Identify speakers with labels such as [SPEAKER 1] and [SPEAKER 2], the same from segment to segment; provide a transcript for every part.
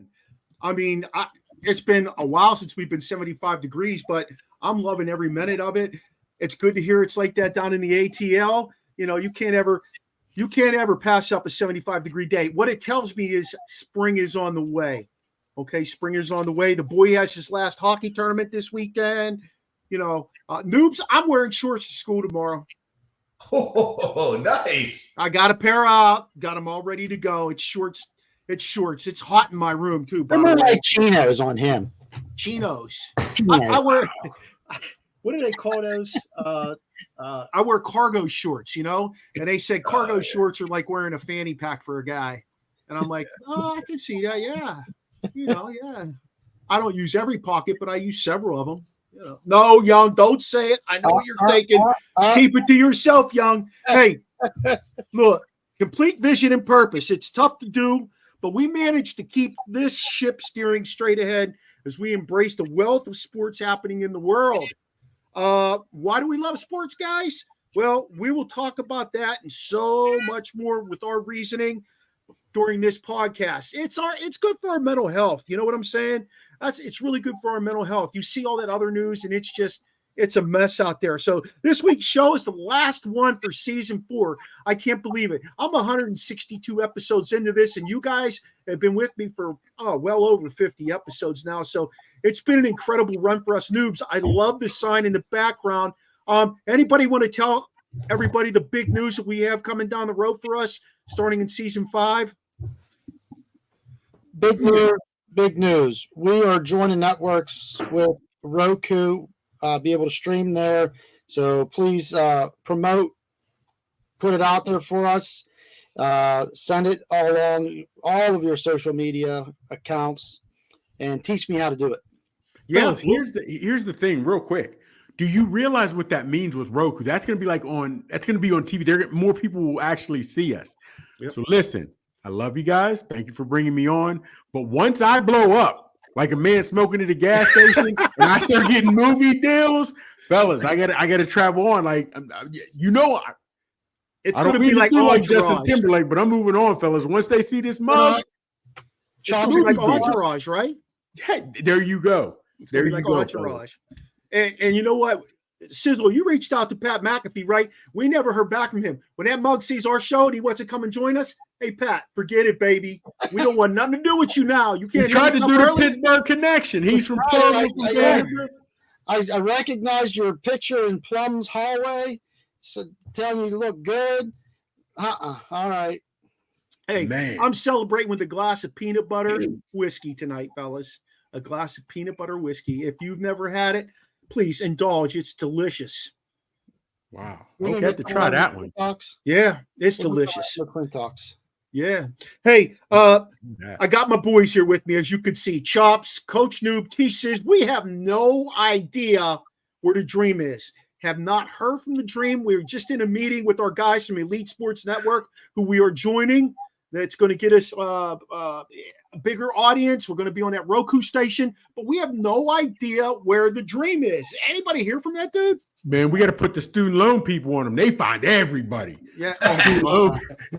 [SPEAKER 1] season. I mean, it's been a while since we've been 75 degrees, but I'm loving every minute of it. It's good to hear it's like that down in the ATL. You know, you can't ever pass up a 75-degree day. What it tells me is spring is on the way. Okay, spring is on the way. The boy has his last hockey tournament this weekend. You know, Noobs, I'm wearing shorts to school tomorrow.
[SPEAKER 2] Oh, nice.
[SPEAKER 1] I got a pair out. Got them all ready to go. It's shorts. It's shorts. It's hot in my room, too.
[SPEAKER 3] I remember like chinos on him.
[SPEAKER 1] Chinos. I wear, what do they call those? I wear cargo shorts, you know? And they said cargo shorts are like wearing a fanny pack for a guy. And I'm like, oh, I can see that. Yeah. You know, yeah. I don't use every pocket, but I use several of them. You know. No, Young, don't say it. I know what you're thinking. Keep it to yourself, Young. Hey, look, complete vision and purpose. It's tough to do, but we managed to keep this ship steering straight ahead as we embrace the wealth of sports happening in the world. Why do we love sports, guys? Well, we will talk about that and so much more with our reasoning during this podcast. It's good for our mental health. You know what I'm saying? It's really good for our mental health. You see all that other news and it's a mess out there. So this week's show is the last one for season 4. I can't believe it. I'm 162 episodes into this, and you guys have been with me for well over 50 episodes now. So it's been an incredible run for us Noobs. I love the sign in the background. Anybody want to tell everybody the big news that we have coming down the road for us starting in season 5?
[SPEAKER 3] Big news. We are joining networks with Roku. Be able to stream there. So please promote, put it out there for us. Send it all along all of your social media accounts and teach me how to do it.
[SPEAKER 4] Yeah, here's the thing real quick. Do you realize what that means with Roku? That's going to be that's going to be on TV. More people will actually see us. Yep. So listen, I love you guys. Thank you for bringing me on. But once I blow up, like a man smoking at a gas station, and I start getting movie deals, fellas, I gotta travel on. Like, you know,
[SPEAKER 1] it's gonna be like
[SPEAKER 4] Justin Timberlake, but I'm moving on, fellas. Once they see this mug,
[SPEAKER 1] it's gonna be like Entourage, right?
[SPEAKER 4] Yeah, there you go. There you
[SPEAKER 1] like
[SPEAKER 4] go,
[SPEAKER 1] Entourage. And you know what? Sizzle, you reached out to Pat McAfee, right? We never heard back from him. When that mug sees our show and he wants to come and join us, hey, Pat, forget it, baby. We don't want nothing to do with you now. You can't
[SPEAKER 4] try to do the Pittsburgh connection. He's from Plum.
[SPEAKER 3] I recognized your picture in Plum's hallway, so telling you to look good. All right.
[SPEAKER 1] Hey, man. I'm celebrating with a glass of peanut butter whiskey tonight, fellas. A glass of peanut butter whiskey. If you've never had it, please indulge. It's delicious.
[SPEAKER 4] Wow. We have to try that one.
[SPEAKER 1] Yeah, it's delicious. Yeah. Hey, I got my boys here with me, as you could see. Chops, Coach Noob, T-Sizz. We have no idea where the dream is. Have not heard from the dream. We're just in a meeting with our guys from Elite Sports Network, who we are joining. That's going to get us a bigger audience. We're going to be on that Roku station, but we have no idea where the dream is. Anybody hear from that dude?
[SPEAKER 4] Man, we got to put the student loan people on them. They find everybody.
[SPEAKER 1] Yeah.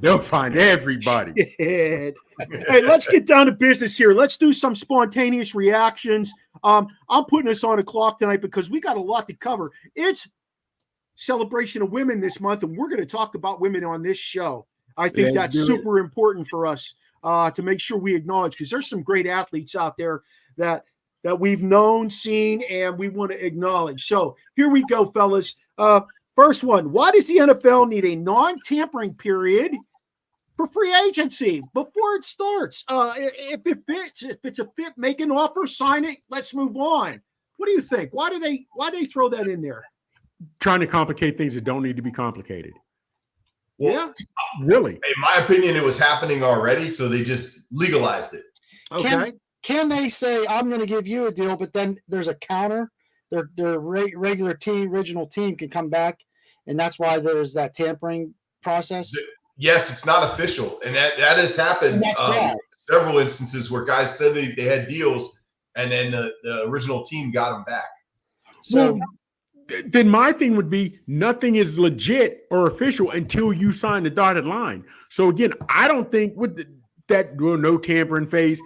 [SPEAKER 4] They'll find everybody.
[SPEAKER 1] Yeah. Hey, let's get down to business here. Let's do some spontaneous reactions. I'm putting us on a clock tonight because we got a lot to cover. It's Celebration of Women this month, and we're going to talk about women on this show. I think that's super important for us to make sure we acknowledge, because there's some great athletes out there that we've known, seen, and we want to acknowledge. So here we go, fellas. First one, why does the NFL need a non-tampering period for free agency before it starts? If it fits, if it's a fit, make an offer, sign it, let's move on. What do you think? Why do they throw that in there?
[SPEAKER 4] Trying to complicate things that don't need to be complicated.
[SPEAKER 2] Well,
[SPEAKER 1] yeah,
[SPEAKER 4] really.
[SPEAKER 2] In my opinion, it was happening already, so they just legalized it.
[SPEAKER 1] Okay.
[SPEAKER 3] Can they say, I'm going to give you a deal, but then there's a counter? Their regular team, original team can come back, and that's why there's that tampering process?
[SPEAKER 2] Yes, it's not official, and that has happened several instances where guys said they had deals, and then the original team got them back.
[SPEAKER 4] So then my thing would be nothing is legit or official until you sign the dotted line. So again, I don't think with that no tampering phase,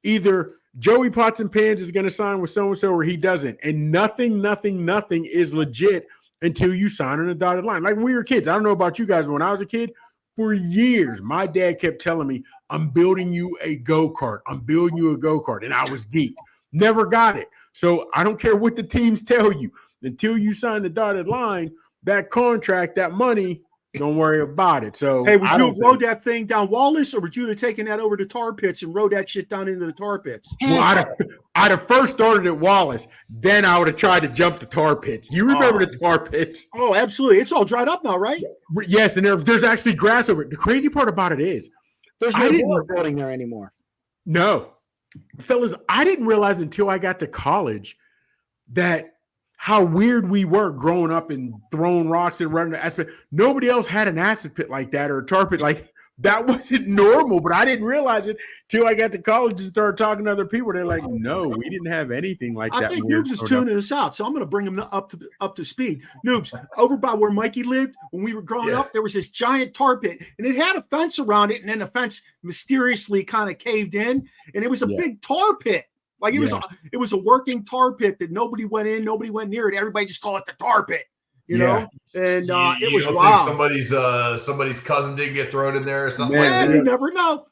[SPEAKER 4] either Joey Pots and Pans is going to sign with so-and-so or he doesn't. And nothing is legit until you sign on the dotted line. Like when we were kids, I don't know about you guys, but when I was a kid, for years, my dad kept telling me, I'm building you a go-kart. I'm building you a go-kart. And I was geeked. Never got it. So I don't care what the teams tell you. Until you sign the dotted line, that contract, that money, don't worry about it. So,
[SPEAKER 1] hey, would you have rode that thing down Wallace, or would you have taken that over to tar pits and rode that shit down into the tar pits?
[SPEAKER 4] Well, I'd have first started at Wallace, then I would have tried to jump the tar pits. You remember the tar pits?
[SPEAKER 1] Oh, absolutely. It's all dried up now, right?
[SPEAKER 4] Yes, and there's actually grass over it. The crazy part about it is
[SPEAKER 3] there's no board building there anymore.
[SPEAKER 4] No. Fellas, I didn't realize until I got to college that how weird we were growing up and throwing rocks and running the acid pit. Nobody else had an acid pit like that or a tar pit. Like that wasn't normal, but I didn't realize it till I got to college and started talking to other people. They're like, no, we didn't have anything like that.
[SPEAKER 1] I think Noobs is tuning us out, so I'm going to bring him up to speed. Noobs, over by where Mikey lived, when we were growing up, there was this giant tar pit, and it had a fence around it, and then the fence mysteriously kind of caved in, and it was a big tar pit. Like it was a working tar pit that nobody went in, nobody went near it. Everybody just called it the tar pit, you know. And it was wild.
[SPEAKER 2] Somebody's cousin didn't get thrown in there or something.
[SPEAKER 1] You never know.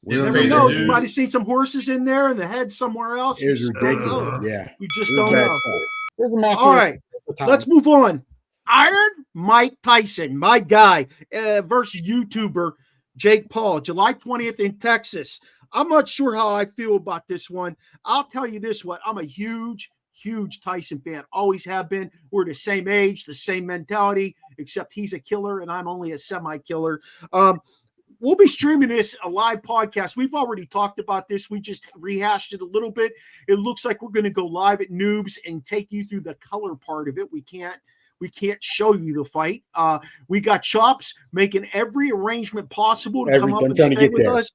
[SPEAKER 1] You never know. You might have seen some horses in there and the head somewhere else.
[SPEAKER 4] It was ridiculous. Yeah,
[SPEAKER 1] we just don't know. All right, let's move on. Iron Mike Tyson, my guy, versus YouTuber Jake Paul, July 20th in Texas. I'm not sure how I feel about this one. I'll tell you this one. I'm a huge Tyson fan. Always have been. We're the same age, the same mentality, except he's a killer and I'm only a semi-killer. We'll be streaming this, a live podcast. We've already talked about this. We just rehashed it a little bit. It looks like we're going to go live at Noobs and take you through the color part of it. We can't show you the fight. We got Chops making every arrangement possible to come up and stay with us.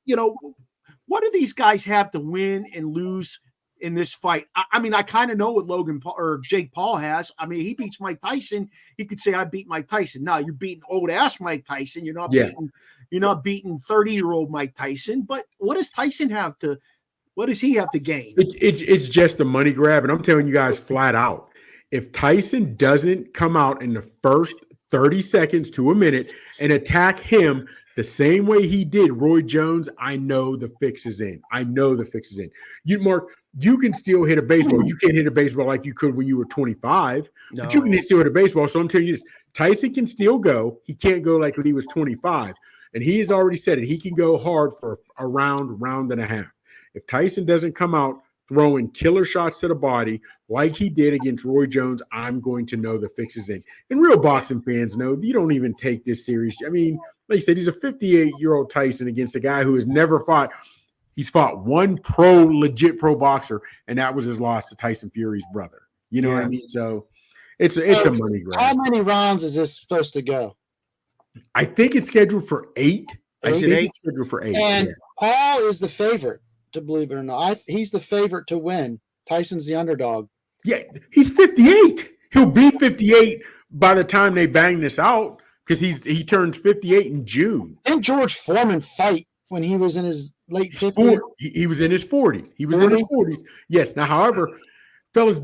[SPEAKER 1] You know, what do these guys have to win and lose in this fight? I mean, I kind of know what Logan Paul or Jake Paul has. I mean, he beats Mike Tyson. He could say, I beat Mike Tyson. No, you're beating old ass Mike Tyson. You're not beating 30-year-old Mike Tyson. But what does Tyson have to, what does he have to gain?
[SPEAKER 4] It's just a money grab. And I'm telling you guys flat out, if Tyson doesn't come out in the first 30 seconds to a minute and attack him the same way he did Roy Jones, I know the fix is in. Mark, you can still hit a baseball. You can't hit a baseball like you could when you were 25, but you can still hit a baseball. So I'm telling you this, Tyson can still go. He can't go like when he was 25. And he has already said it. He can go hard for a round and a half. If Tyson doesn't come out throwing killer shots to the body like he did against Roy Jones, I'm going to know the fix is in. And real boxing fans know you don't even take this serious. I mean, like you said, he's a 58-year-old Tyson against a guy who has never fought. He's fought one legit pro boxer, and that was his loss to Tyson Fury's brother. You know what I mean? So it's a money grab.
[SPEAKER 3] How many rounds is this supposed to go?
[SPEAKER 4] I think it's scheduled for 8.
[SPEAKER 1] It's
[SPEAKER 4] scheduled for 8.
[SPEAKER 3] And Paul is the favorite, to believe it or not. He's the favorite to win. Tyson's the underdog.
[SPEAKER 4] Yeah, he's 58. He'll be 58 by the time they bang this out. Because he turns 58 in June.
[SPEAKER 3] Didn't George Foreman fight when he was in his late 50s?
[SPEAKER 4] He was in his 40s. In his 40s. Yes. Now, however, fellas,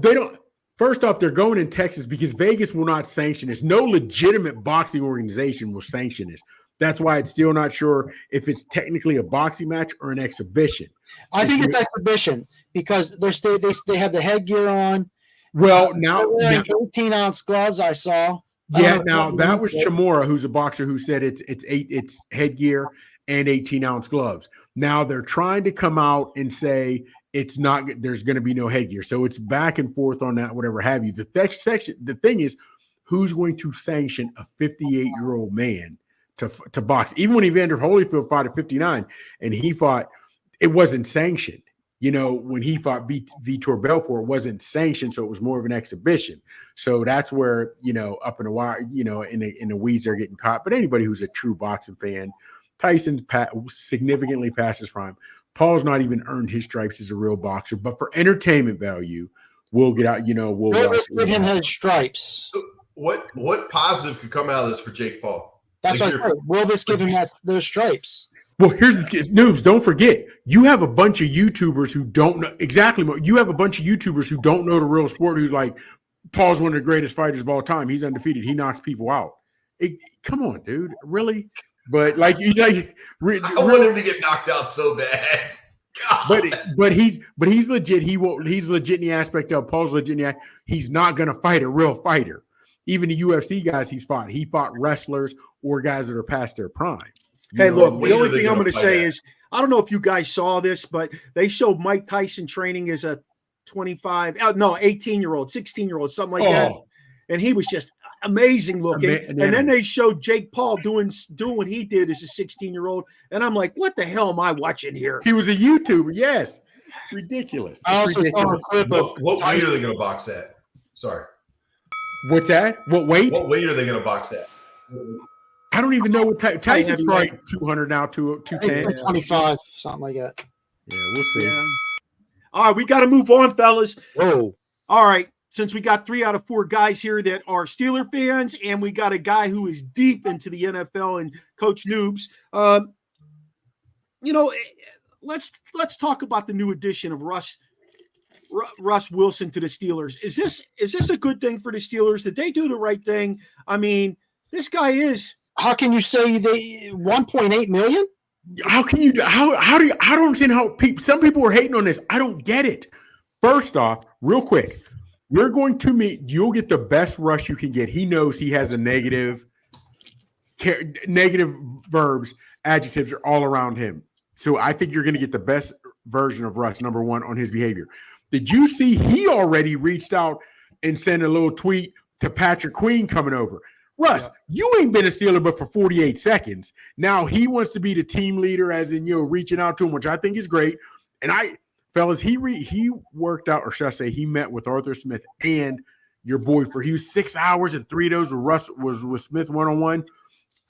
[SPEAKER 4] first off, they're going in Texas because Vegas will not sanction this. No legitimate boxing organization will sanction this. That's why it's still not sure if it's technically a boxing match or an exhibition.
[SPEAKER 3] I think it's exhibition because they have the headgear on.
[SPEAKER 4] Well, now
[SPEAKER 3] 18-ounce gloves I saw.
[SPEAKER 4] Yeah, now that was Chamorro, who's a boxer, who said it's headgear and 18-ounce gloves. Now they're trying to come out and say it's not. There's going to be no headgear, so it's back and forth on that, whatever have you. The thing is, who's going to sanction a 58-year-old man to box? Even when Evander Holyfield fought at 59, and he fought, it wasn't sanctioned. You know, when he fought Vitor Belfort, it wasn't sanctioned, so it was more of an exhibition. So that's where, you know, up in the wire, you know, in the weeds they're getting caught. But anybody who's a true boxing fan, Tyson's significantly past his prime. Paul's not even earned his stripes as a real boxer, but for entertainment value, we'll get out. You know, we'll
[SPEAKER 3] give him his stripes.
[SPEAKER 2] What positive could come out of this for Jake Paul?
[SPEAKER 3] That's what I said. Will this give him those stripes?
[SPEAKER 4] Well, here's the news. Don't forget, you have a bunch of YouTubers who don't know exactly. You have a bunch of YouTubers who don't know the real sport. Who's like, Paul's one of the greatest fighters of all time. He's undefeated. He knocks people out. Come on, dude. Really? But like,
[SPEAKER 2] I want him to get knocked out so bad.
[SPEAKER 4] But he's legit. He's legit in the aspect of Paul's legit. He's not gonna fight a real fighter. Even the UFC guys he fought wrestlers or guys that are past their prime.
[SPEAKER 1] Hey, look, the only thing I'm going to say is, I don't know if you guys saw this, but they showed Mike Tyson training as a 18-year-old, 16-year-old, something like that. And he was just amazing looking. And then they showed Jake Paul doing what he did as a 16-year-old. And I'm like, what the hell am I watching here?
[SPEAKER 4] He was a YouTuber. Yes. Ridiculous.
[SPEAKER 3] I also saw a clip of
[SPEAKER 2] what weight are they going to box at? Sorry.
[SPEAKER 4] What's that? What weight?
[SPEAKER 2] What weight are they going to box at?
[SPEAKER 4] I don't even know what Tyson's probably 200 now, 210.
[SPEAKER 3] 25, something like that.
[SPEAKER 4] Yeah, we'll see.
[SPEAKER 1] Yeah. All right, we got to move on, fellas.
[SPEAKER 3] Whoa.
[SPEAKER 1] All right, since we got 3 out of 4 guys here that are Steeler fans, and we got a guy who is deep into the NFL and Coach Noobs, let's talk about the new addition of Russ Wilson to the Steelers. Is this a good thing for the Steelers? Did they do the right thing? I mean, this guy is.
[SPEAKER 3] How can you say they 1.8 million?
[SPEAKER 4] How can you? How do you? I don't understand how some people are hating on this. I don't get it. First off, real quick, you're going to meet. You'll get the best rush you can get. He knows he has a negative verbs, adjectives are all around him. So I think you're going to get the best version of Russ. Number one on his behavior. Did you see he already reached out and sent a little tweet to Patrick Queen coming over? Russ, you ain't been a Steeler but for 48 seconds. Now he wants to be the team leader, as in reaching out to him, which I think is great. And fellas, he worked out, or should I say, he met with Arthur Smith and your boy for 6 hours, and 3 of those was with Smith one-on-one.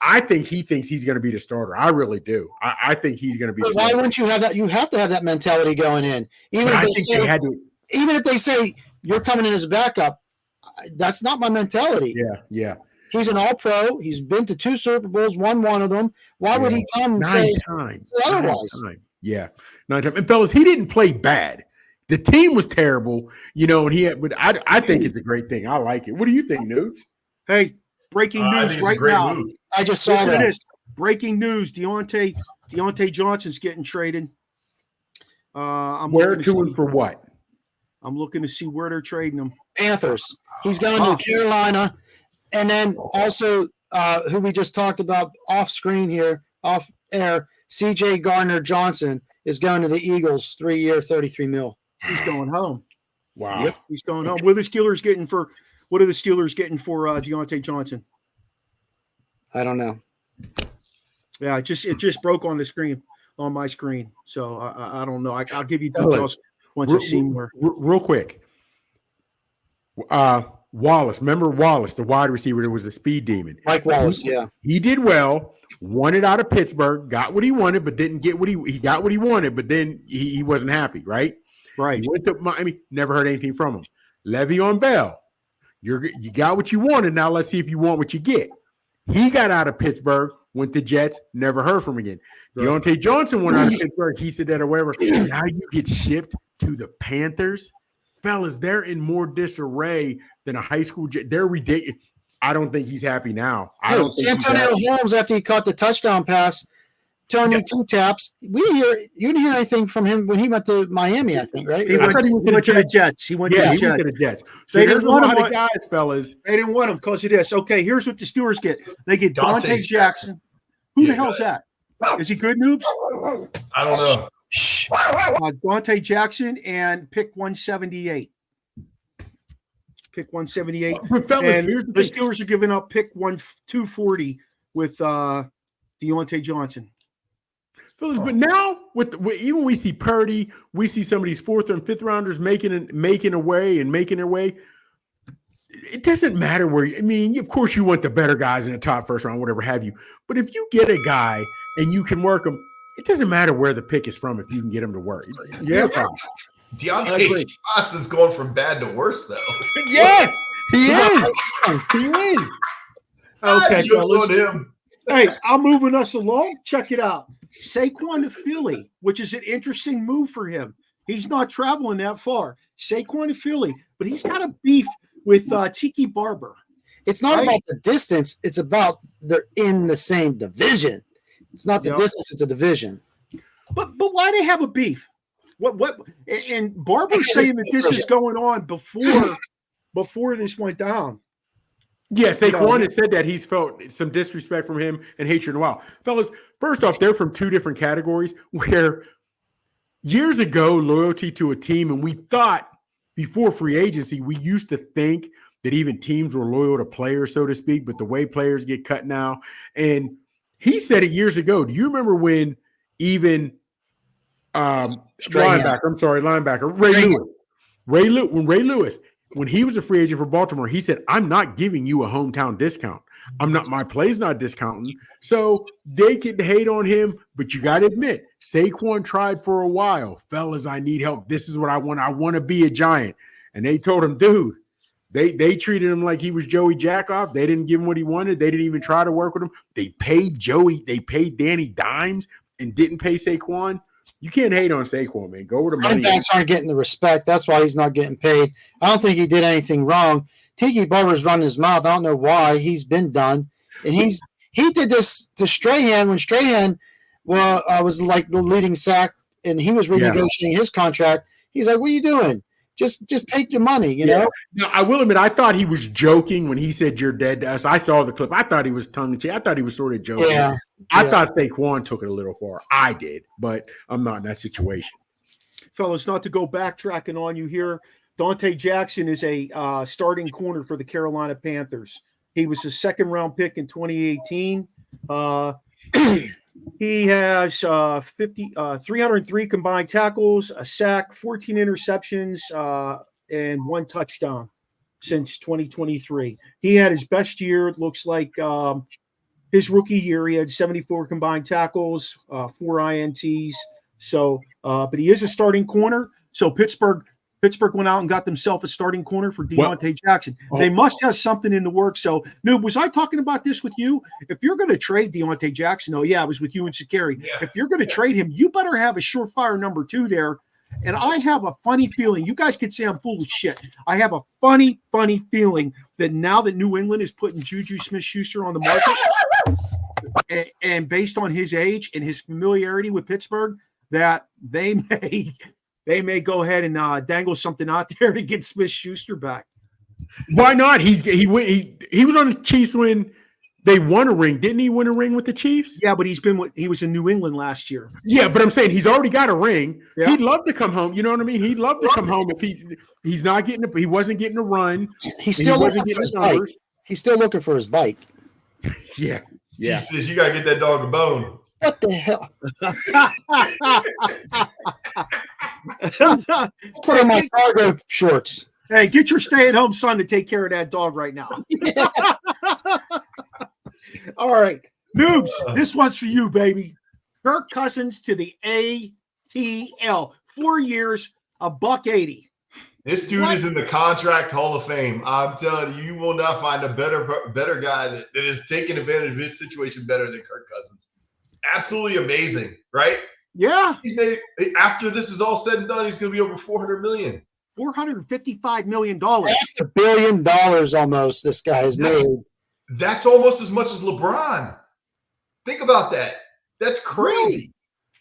[SPEAKER 4] I think he thinks he's going to be the starter. I really do. I think he's going to be.
[SPEAKER 3] But why wouldn't you have that? You have to have that mentality going in. Even if they say you're coming in as a backup, that's not my mentality.
[SPEAKER 4] Yeah.
[SPEAKER 3] He's an all-pro. He's been to 2 Super Bowls, won one of them. Why would he come and say otherwise?
[SPEAKER 4] 9 times. Yeah, 9 times. And fellas, he didn't play bad. The team was terrible, and but I think it's a great thing. I like it. What do you think, Noobs?
[SPEAKER 1] Hey, breaking news right now.
[SPEAKER 2] Move.
[SPEAKER 3] I just saw that.
[SPEAKER 1] It is. Breaking news. Deontay Johnson's getting traded.
[SPEAKER 4] Where to and for what?
[SPEAKER 1] I'm looking to see where they're trading him.
[SPEAKER 3] Panthers. He's going to Carolina. And then also, who we just talked about off screen here, off air, C.J. Gardner-Johnson is going to the Eagles, 3-year, $33 million.
[SPEAKER 1] He's going home.
[SPEAKER 4] Wow.
[SPEAKER 1] Yep, he's going home. What are the Steelers getting for Deontay Johnson?
[SPEAKER 3] I don't know.
[SPEAKER 1] Yeah, it just broke on the screen, on my screen. So I don't know. I'll give you details once I see more.
[SPEAKER 4] Real quick. Wallace, remember Wallace, the wide receiver that was a speed demon.
[SPEAKER 3] Mike Wallace, yeah.
[SPEAKER 4] He did well, won it out of Pittsburgh, got what he wanted, but didn't get he got what he wanted, but then he wasn't happy, right?
[SPEAKER 1] Right.
[SPEAKER 4] He went to Miami, never heard anything from him. Le'Veon Bell, you got what you wanted, now let's see if you want what you get. He got out of Pittsburgh, went to Jets, never heard from him again. Right. Deontay Johnson went out of Pittsburgh, he said that or whatever. Now you get shipped to the Panthers. Fellas, they're in more disarray than a high school. They're ridiculous. I don't think he's happy now. I don't think
[SPEAKER 3] Antonio Holmes, after he caught the touchdown pass, Tony 2 taps. You didn't hear anything from him when he went to Miami, I think, right?
[SPEAKER 1] He went to the Jets. He went to the Jets.
[SPEAKER 4] So there's a lot of guys, fellas.
[SPEAKER 1] They didn't want him because of this. Okay, here's what the Steelers get. They get Dante Jackson. Who the hell's that? Is he good, Noobs?
[SPEAKER 2] I don't know.
[SPEAKER 1] Dante Jackson and pick 178. Pick 178.
[SPEAKER 4] Fellas,
[SPEAKER 1] and the Steelers are giving up pick 240 with Deontay Johnson.
[SPEAKER 4] Fellas, but now even we see Purdy, we see some of these 4th and 5th rounders making their way. It doesn't matter where. Of course, you want the better guys in the top first round, whatever have you. But if you get a guy and you can work him, it doesn't matter where the pick is from if you can get him to work.
[SPEAKER 1] Yeah.
[SPEAKER 2] Deontay Johnson's going from bad to worse, though.
[SPEAKER 4] Yes, he is. He is.
[SPEAKER 1] Okay,
[SPEAKER 2] jokes on him.
[SPEAKER 1] Hey, I'm moving us along. Check it out. Saquon to Philly, which is an interesting move for him. He's not traveling that far. Saquon to Philly, but he's got a beef with Tiki Barber.
[SPEAKER 3] It's not about the distance. It's about they're in the same division. It's not the distance; it's a division.
[SPEAKER 1] But why do they have a beef? What? And Barber's saying that this is going on before this went down.
[SPEAKER 4] Yes, Saquon had said that he's felt some disrespect from him and hatred. Wow, fellas, first off, they're from two different categories where years ago, loyalty to a team, and we thought before free agency, we used to think that even teams were loyal to players, so to speak, but the way players get cut now. And he said it years ago. Do you remember when even linebacker, Ray Lewis, when he was a free agent for Baltimore, he said, I'm not giving you a hometown discount. My play's not discounting. So they could hate on him, but you got to admit, Saquon tried for a while. Fellas, I need help. This is what I want. I want to be a Giant. And they told him, dude, they treated him like he was Joey Jackoff. They didn't give him what he wanted. They didn't even try to work with him. They paid Danny dimes and didn't pay Saquon. You can't hate on Saquon, man. Go with the money.
[SPEAKER 3] Running backs aren't getting the respect. That's why he's not getting paid. I don't think he did anything wrong. Tiki Barber's running his mouth. I don't know why. He's been done. And he did this to Strahan when Strahan was like the leading sack and he was renegotiating his contract. He's like, what are you doing? Just take your money, you know?
[SPEAKER 4] No, I will admit, I thought he was joking when he said you're dead to us. I saw the clip. I thought he was tongue-in-cheek. I thought he was sort of joking.
[SPEAKER 3] Yeah.
[SPEAKER 4] I thought Saquon took it a little far. I did, but I'm not in that situation.
[SPEAKER 1] Fellas, not to go backtracking on you here, Dante Jackson is a starting corner for the Carolina Panthers. He was a second-round pick in 2018. He has 303 combined tackles, a sack, 14 interceptions, and 1 touchdown since 2023. He had his best year. It looks like his rookie year. He had 74 combined tackles, 4 INTs. So, but he is a starting corner. So Pittsburgh went out and got themselves a starting corner for Deontay Jackson. They must have something in the works. So, Noob, was I talking about this with you? If you're going to trade Deontay Jackson, I was with you and Sakari. Yeah. If you're going to trade him, you better have a surefire number 2 there. And I have a funny feeling, you guys could say I'm full of shit. I have a funny feeling that now that New England is putting Juju Smith-Schuster on the market, and based on his age and his familiarity with Pittsburgh, that they may go ahead and dangle something out there to get Smith-Schuster back.
[SPEAKER 4] Why not? He was on the Chiefs when they won a ring. Didn't he win a ring with the Chiefs?
[SPEAKER 1] Yeah, but he was in New England last year.
[SPEAKER 4] Yeah, but I'm saying he's already got a ring. Yeah. He'd love to come home. You know what I mean? He'd love to come home if he's not getting he wasn't getting a run.
[SPEAKER 3] He's still looking for his bike. He's still looking for his bike.
[SPEAKER 4] Yeah.
[SPEAKER 2] He says you gotta get that dog a bone.
[SPEAKER 3] What the hell? Put on my cargo shorts.
[SPEAKER 1] Hey, get your stay-at-home son to take care of that dog right now. All right. Noobs, this one's for you, baby. Kirk Cousins to the ATL. 4 years, $180.
[SPEAKER 2] This dude is in the contract Hall of Fame. I'm telling you, you will not find a better guy that is taking advantage of his situation better than Kirk Cousins. Absolutely amazing, right?
[SPEAKER 1] Yeah.
[SPEAKER 2] He's made, after this is all said and done, he's going to be over $400 million.
[SPEAKER 1] $455 million.
[SPEAKER 3] $500 million almost this guy has made.
[SPEAKER 2] That's almost as much as LeBron. Think about that. That's crazy.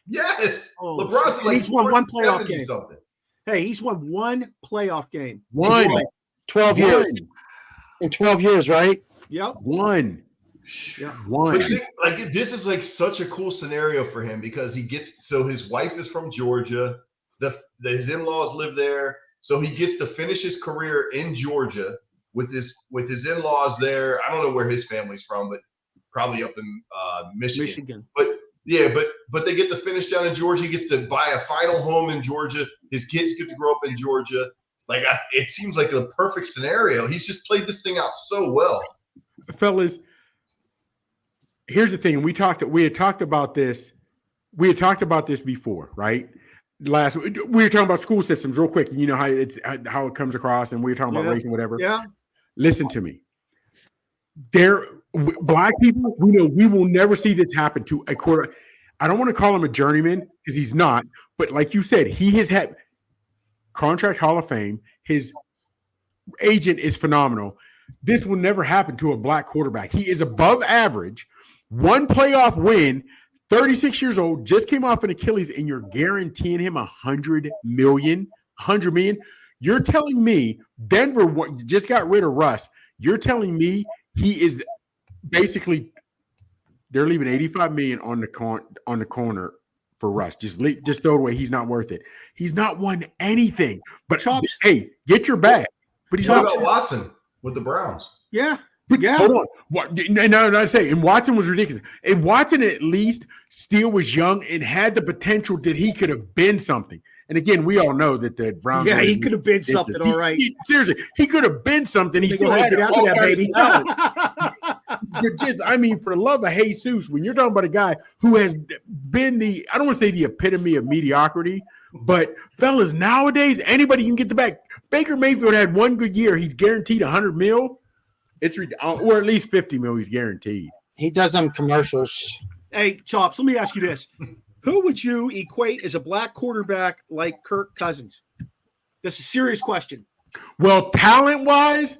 [SPEAKER 2] Yes. Oh, LeBron's like
[SPEAKER 1] he's won 1 playoff game.
[SPEAKER 2] Something.
[SPEAKER 1] Hey, he's won 1 playoff game.
[SPEAKER 3] 12 years. In 12 years, right?
[SPEAKER 1] Yep.
[SPEAKER 4] 1.
[SPEAKER 1] Yeah.
[SPEAKER 2] 1. But this is like such a cool scenario for him because his wife is from Georgia. His in-laws live there. So he gets to finish his career in Georgia with his in-laws there. I don't know where his family's from, but probably up in Michigan. But they get to finish down in Georgia. He gets to buy a final home in Georgia. His kids get to grow up in Georgia. It seems like the perfect scenario. He's just played this thing out so well.
[SPEAKER 4] Fellas, here's the thing. We had talked about this before, right? We were talking about school systems real quick. You know how it comes across, and we were talking about race and whatever.
[SPEAKER 1] Yeah.
[SPEAKER 4] Listen to me. Black people, we know we will never see this happen to a quarter. I don't want to call him a journeyman because he's not, but like you said, he has had contract Hall of Fame. His agent is phenomenal. This will never happen to a black quarterback. He is above average, one playoff win, 36 years old, just came off an Achilles, and you're guaranteeing him $100 million. You're telling me Denver just got rid of Russ. You're telling me he is basically they're leaving $85 million on the corner for Russ. Just throw it away. He's not worth it. He's not won anything. But hey, get your bag. But he's
[SPEAKER 2] not
[SPEAKER 4] about
[SPEAKER 2] Watson with the Browns.
[SPEAKER 1] Yeah.
[SPEAKER 4] But
[SPEAKER 1] yeah.
[SPEAKER 4] Hold on. What? No, I say, and Watson was ridiculous. And Watson at least still was young and had the potential that he could have been something. And again, we all know that the Browns.
[SPEAKER 1] Yeah, he could have been something. All right.
[SPEAKER 4] Seriously, he could have been something. He still had
[SPEAKER 1] that baby.
[SPEAKER 4] But just, I mean, for the love of Jesus, when you're talking about a guy who has been I don't want to say the epitome of mediocrity, but fellas, nowadays anybody you can get the back. Baker Mayfield had one good year. He's guaranteed $100 million. Or at least $50 million. He's guaranteed.
[SPEAKER 3] He does them commercials.
[SPEAKER 1] Hey, Chops, let me ask you this. Who would you equate as a black quarterback like Kirk Cousins? That's a serious question.
[SPEAKER 4] Well, talent-wise,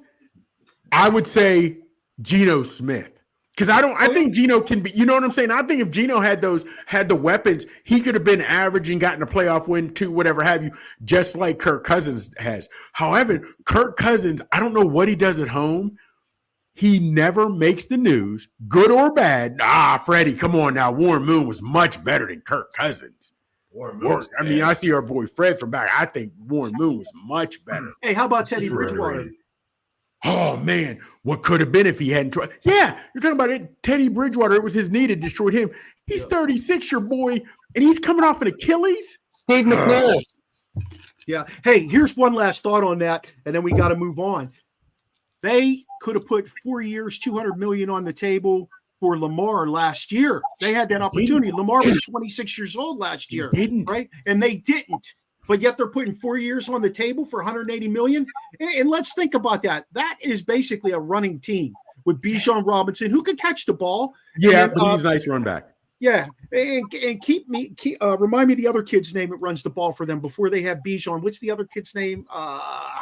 [SPEAKER 4] I would say Geno Smith. Because I think Geno can be, you know what I'm saying? I think if Geno had the weapons, he could have been average and gotten a playoff win too, whatever have you, just like Kirk Cousins has. However, Kirk Cousins, I don't know what he does at home. He never makes the news, good or bad. Freddie, come on now. Warren Moon was much better than Kirk Cousins. I see our boy Fred from back. I think Warren Moon was much better.
[SPEAKER 1] Hey, how about Teddy Bridgewater?
[SPEAKER 4] Oh, man. What could have been if he hadn't tried? Yeah, you're talking about it. Teddy Bridgewater, it was his knee that destroyed him. He's 36, your boy, and he's coming off an Achilles.
[SPEAKER 3] Steve McNair.
[SPEAKER 1] Yeah. Hey, here's one last thought on that, and then we got to move on. They could have put 4 years, $200 million on the table for Lamar last year. They had that opportunity. Lamar was 26 years old last year, right? And they didn't. But yet they're putting 4 years on the table for $180 million. And let's think about that. That is basically a running team with Bijan Robinson, who could catch the ball.
[SPEAKER 4] Yeah, but he's a nice run back.
[SPEAKER 1] Yeah, and remind me the other kid's name that runs the ball for them before they have Bijan. What's the other kid's name?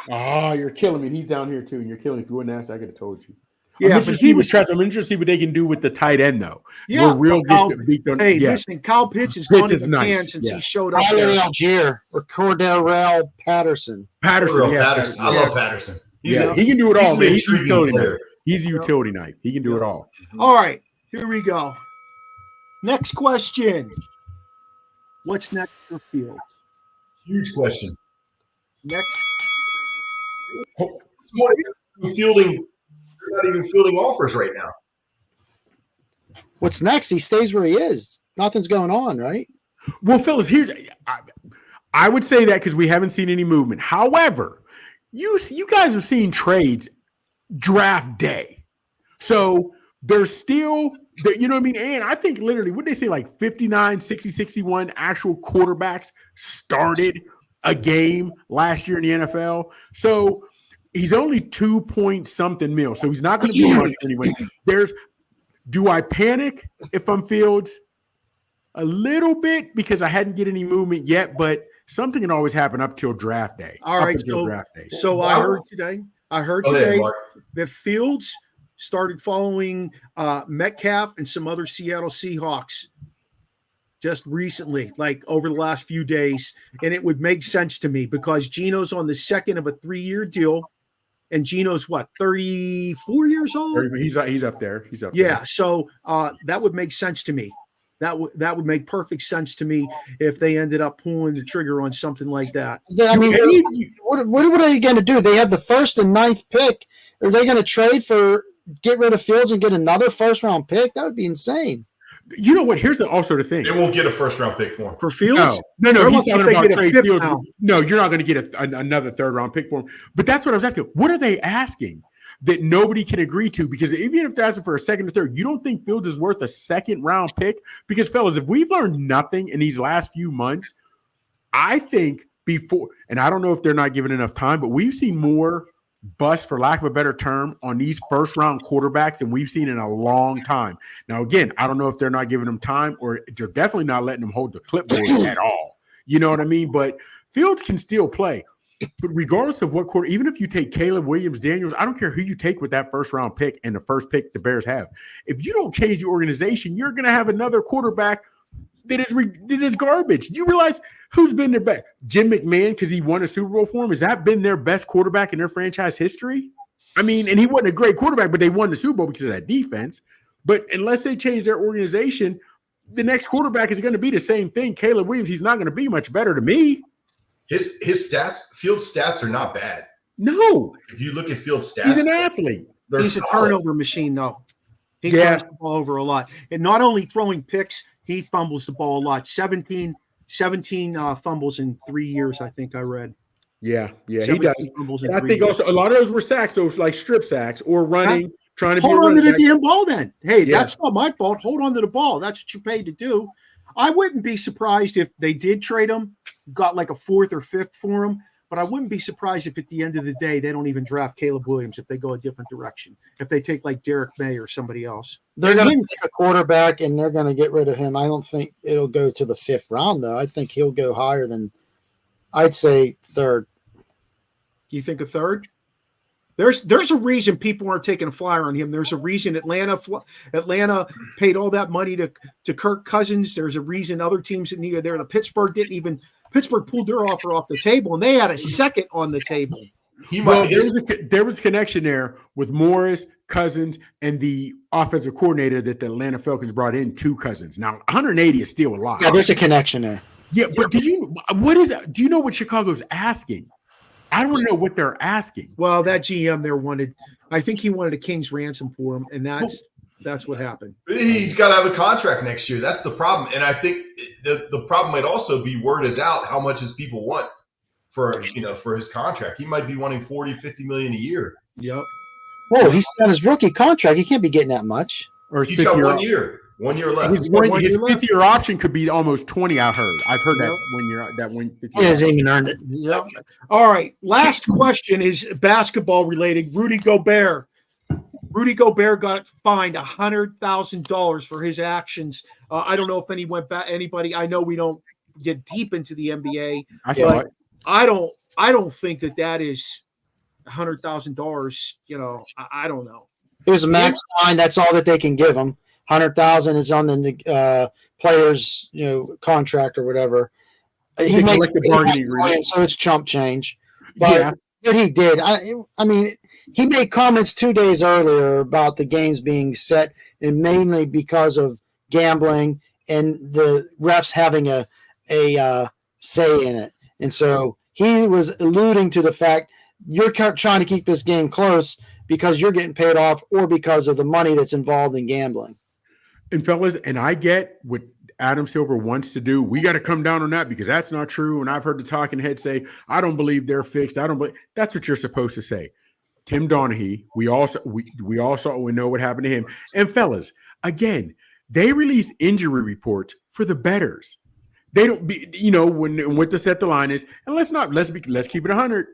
[SPEAKER 4] You're killing me. He's down here too, and you're killing me. If you wouldn't ask, I could have told you.
[SPEAKER 1] Yeah,
[SPEAKER 4] I'm interested to see what they can do with the tight end, though.
[SPEAKER 1] Yeah,
[SPEAKER 4] listen,
[SPEAKER 1] Kyle Pitts has gone to the can since he showed up.
[SPEAKER 3] Algier or Cordell Patterson.
[SPEAKER 2] Patterson. I love Patterson.
[SPEAKER 4] He can do it all, man. He's a utility knife. He's a utility knife. He can do it all.
[SPEAKER 1] All right, here we go. Next question. What's next for Fields?
[SPEAKER 2] Huge question.
[SPEAKER 1] Next.
[SPEAKER 2] They're not even fielding offers right now.
[SPEAKER 3] What's next? He stays where he is. Nothing's going on, right?
[SPEAKER 4] Well, fellas, I would say that because we haven't seen any movement. However, you guys have seen trades draft day. So there's still – you know what I mean? And I think literally, what did they say, like 59, 60, 61 actual quarterbacks started a game last year in the NFL. So he's only 2-point-something mil. So he's not going to be much anyway. Do I panic if I'm Fields? A little bit because I hadn't get any movement yet, but something can always happen up till draft day.
[SPEAKER 1] All right. So I heard today that Fields – started following Metcalf and some other Seattle Seahawks just recently, like over the last few days. And it would make sense to me because Geno's on the second of a 3-year deal. And Geno's 34 years old?
[SPEAKER 4] He's up there.
[SPEAKER 1] Yeah. So that would make sense to me. That would make perfect sense to me if they ended up pulling the trigger on something like that.
[SPEAKER 3] I mean, what are they going to do? They have the 1st and 9th pick. Are they going to trade get rid of Fields and get another first-round pick? That would be insane.
[SPEAKER 4] You know what? Here's also the thing.
[SPEAKER 2] They won't get a first-round pick for him.
[SPEAKER 1] For Fields?
[SPEAKER 4] No. He's talking about trade Fields. No, you're not going to get another third-round pick for him. But that's what I was asking. What are they asking that nobody can agree to? Because even if they're asking for a second or third, you don't think Fields is worth a second-round pick? Because, fellas, if we've learned nothing in these last few months, I think before – and I don't know if they're not given enough time, but we've seen more bust, for lack of a better term, on these first-round quarterbacks than we've seen in a long time. Now, again, I don't know if they're not giving them time or they're definitely not letting them hold the clipboard at all. You know what I mean? But Fields can still play. But regardless of what quarter, even if you take Caleb Williams, Daniels, I don't care who you take with that first-round pick and the first pick the Bears have. If you don't change the organization, you're going to have another quarterback that is garbage. Do you realize who's been their best? Jim McMahon, because he won a Super Bowl for him. Has that been their best quarterback in their franchise history? I mean, and he wasn't a great quarterback, but they won the Super Bowl because of that defense. But unless they change their organization, the next quarterback is going to be the same thing. Caleb Williams, he's not going to be much better to me.
[SPEAKER 2] His stats, Fields' stats are not bad.
[SPEAKER 4] No.
[SPEAKER 2] If you look at Fields' stats,
[SPEAKER 4] he's an athlete.
[SPEAKER 1] He's
[SPEAKER 2] solid.
[SPEAKER 1] a turnover machine, though. He turns the ball over a lot. And not only throwing picks, he fumbles the ball a lot. 17 fumbles in 3 years, I think I read.
[SPEAKER 4] Yeah, he does.
[SPEAKER 1] I
[SPEAKER 4] think also a lot of those were sacks, those like strip sacks or running, trying to
[SPEAKER 1] hold on to the damn ball then. Hey, that's not my fault. Hold on to the ball. That's what you paid to do. I wouldn't be surprised if they did trade him, got like a 4th or 5th for him. But I wouldn't be surprised if at the end of the day they don't even draft Caleb Williams if they go a different direction. If they take like Derek May or somebody else.
[SPEAKER 3] They're going to pick a quarterback and they're going to get rid of him. I don't think it'll go to the 5th round, though. I think he'll go higher than, I'd say, 3rd.
[SPEAKER 1] You think a 3rd? There's a reason people aren't taking a flyer on him. There's a reason Atlanta paid all that money to Kirk Cousins. There's a reason other teams that needed there. Pittsburgh pulled their offer off the table, and they had a 2nd on the table.
[SPEAKER 4] There was a connection there with Morris, Cousins, and the offensive coordinator that the Atlanta Falcons brought in to Cousins. Now, 180 is still a lot.
[SPEAKER 3] Yeah, there's a connection there.
[SPEAKER 4] Yeah, but do you know what Chicago's asking? I don't know what they're asking.
[SPEAKER 1] Well, that GM there I think he wanted a king's ransom for him, and that's what happened.
[SPEAKER 2] He's got to have a contract next year. That's the problem. And I think the problem might also be word is out how much his people want for his contract. He might be wanting 40, 50 million a year.
[SPEAKER 1] Yep.
[SPEAKER 3] Whoa, he's on his rookie contract. He can't be getting that much.
[SPEAKER 4] Or
[SPEAKER 2] he's got 1 year. 1 year left.
[SPEAKER 4] His 5th-year option could be almost 20. I've heard that 1 year.
[SPEAKER 3] He hasn't even earned it.
[SPEAKER 1] Yep. All right. Last question is basketball related. Rudy Gobert got fined $100,000 for his actions. I don't know if anybody. I know we don't get deep into the NBA.
[SPEAKER 4] I saw it.
[SPEAKER 1] I don't think that is $100,000. I don't know.
[SPEAKER 3] It was a max fine. That's all that they can give him. $100,000 is on the player's contract or whatever. He makes
[SPEAKER 4] like the bargaining agreement,
[SPEAKER 3] so it's chump change. But what he did, I mean, he made comments 2 days earlier about the games being set, and mainly because of gambling and the refs having a say in it. And so he was alluding to the fact you're trying to keep this game close because you're getting paid off or because of the money that's involved in gambling.
[SPEAKER 4] And fellas, and I get what Adam Silver wants to do. We got to come down on that because that's not true. And I've heard the talking head say, I don't believe they're fixed. I don't believe. That's what you're supposed to say. Tim Donaghy, we all know what happened to him. And fellas, again, they release injury reports for the bettors. They don't be, when what to set the line is. And let's keep it 100.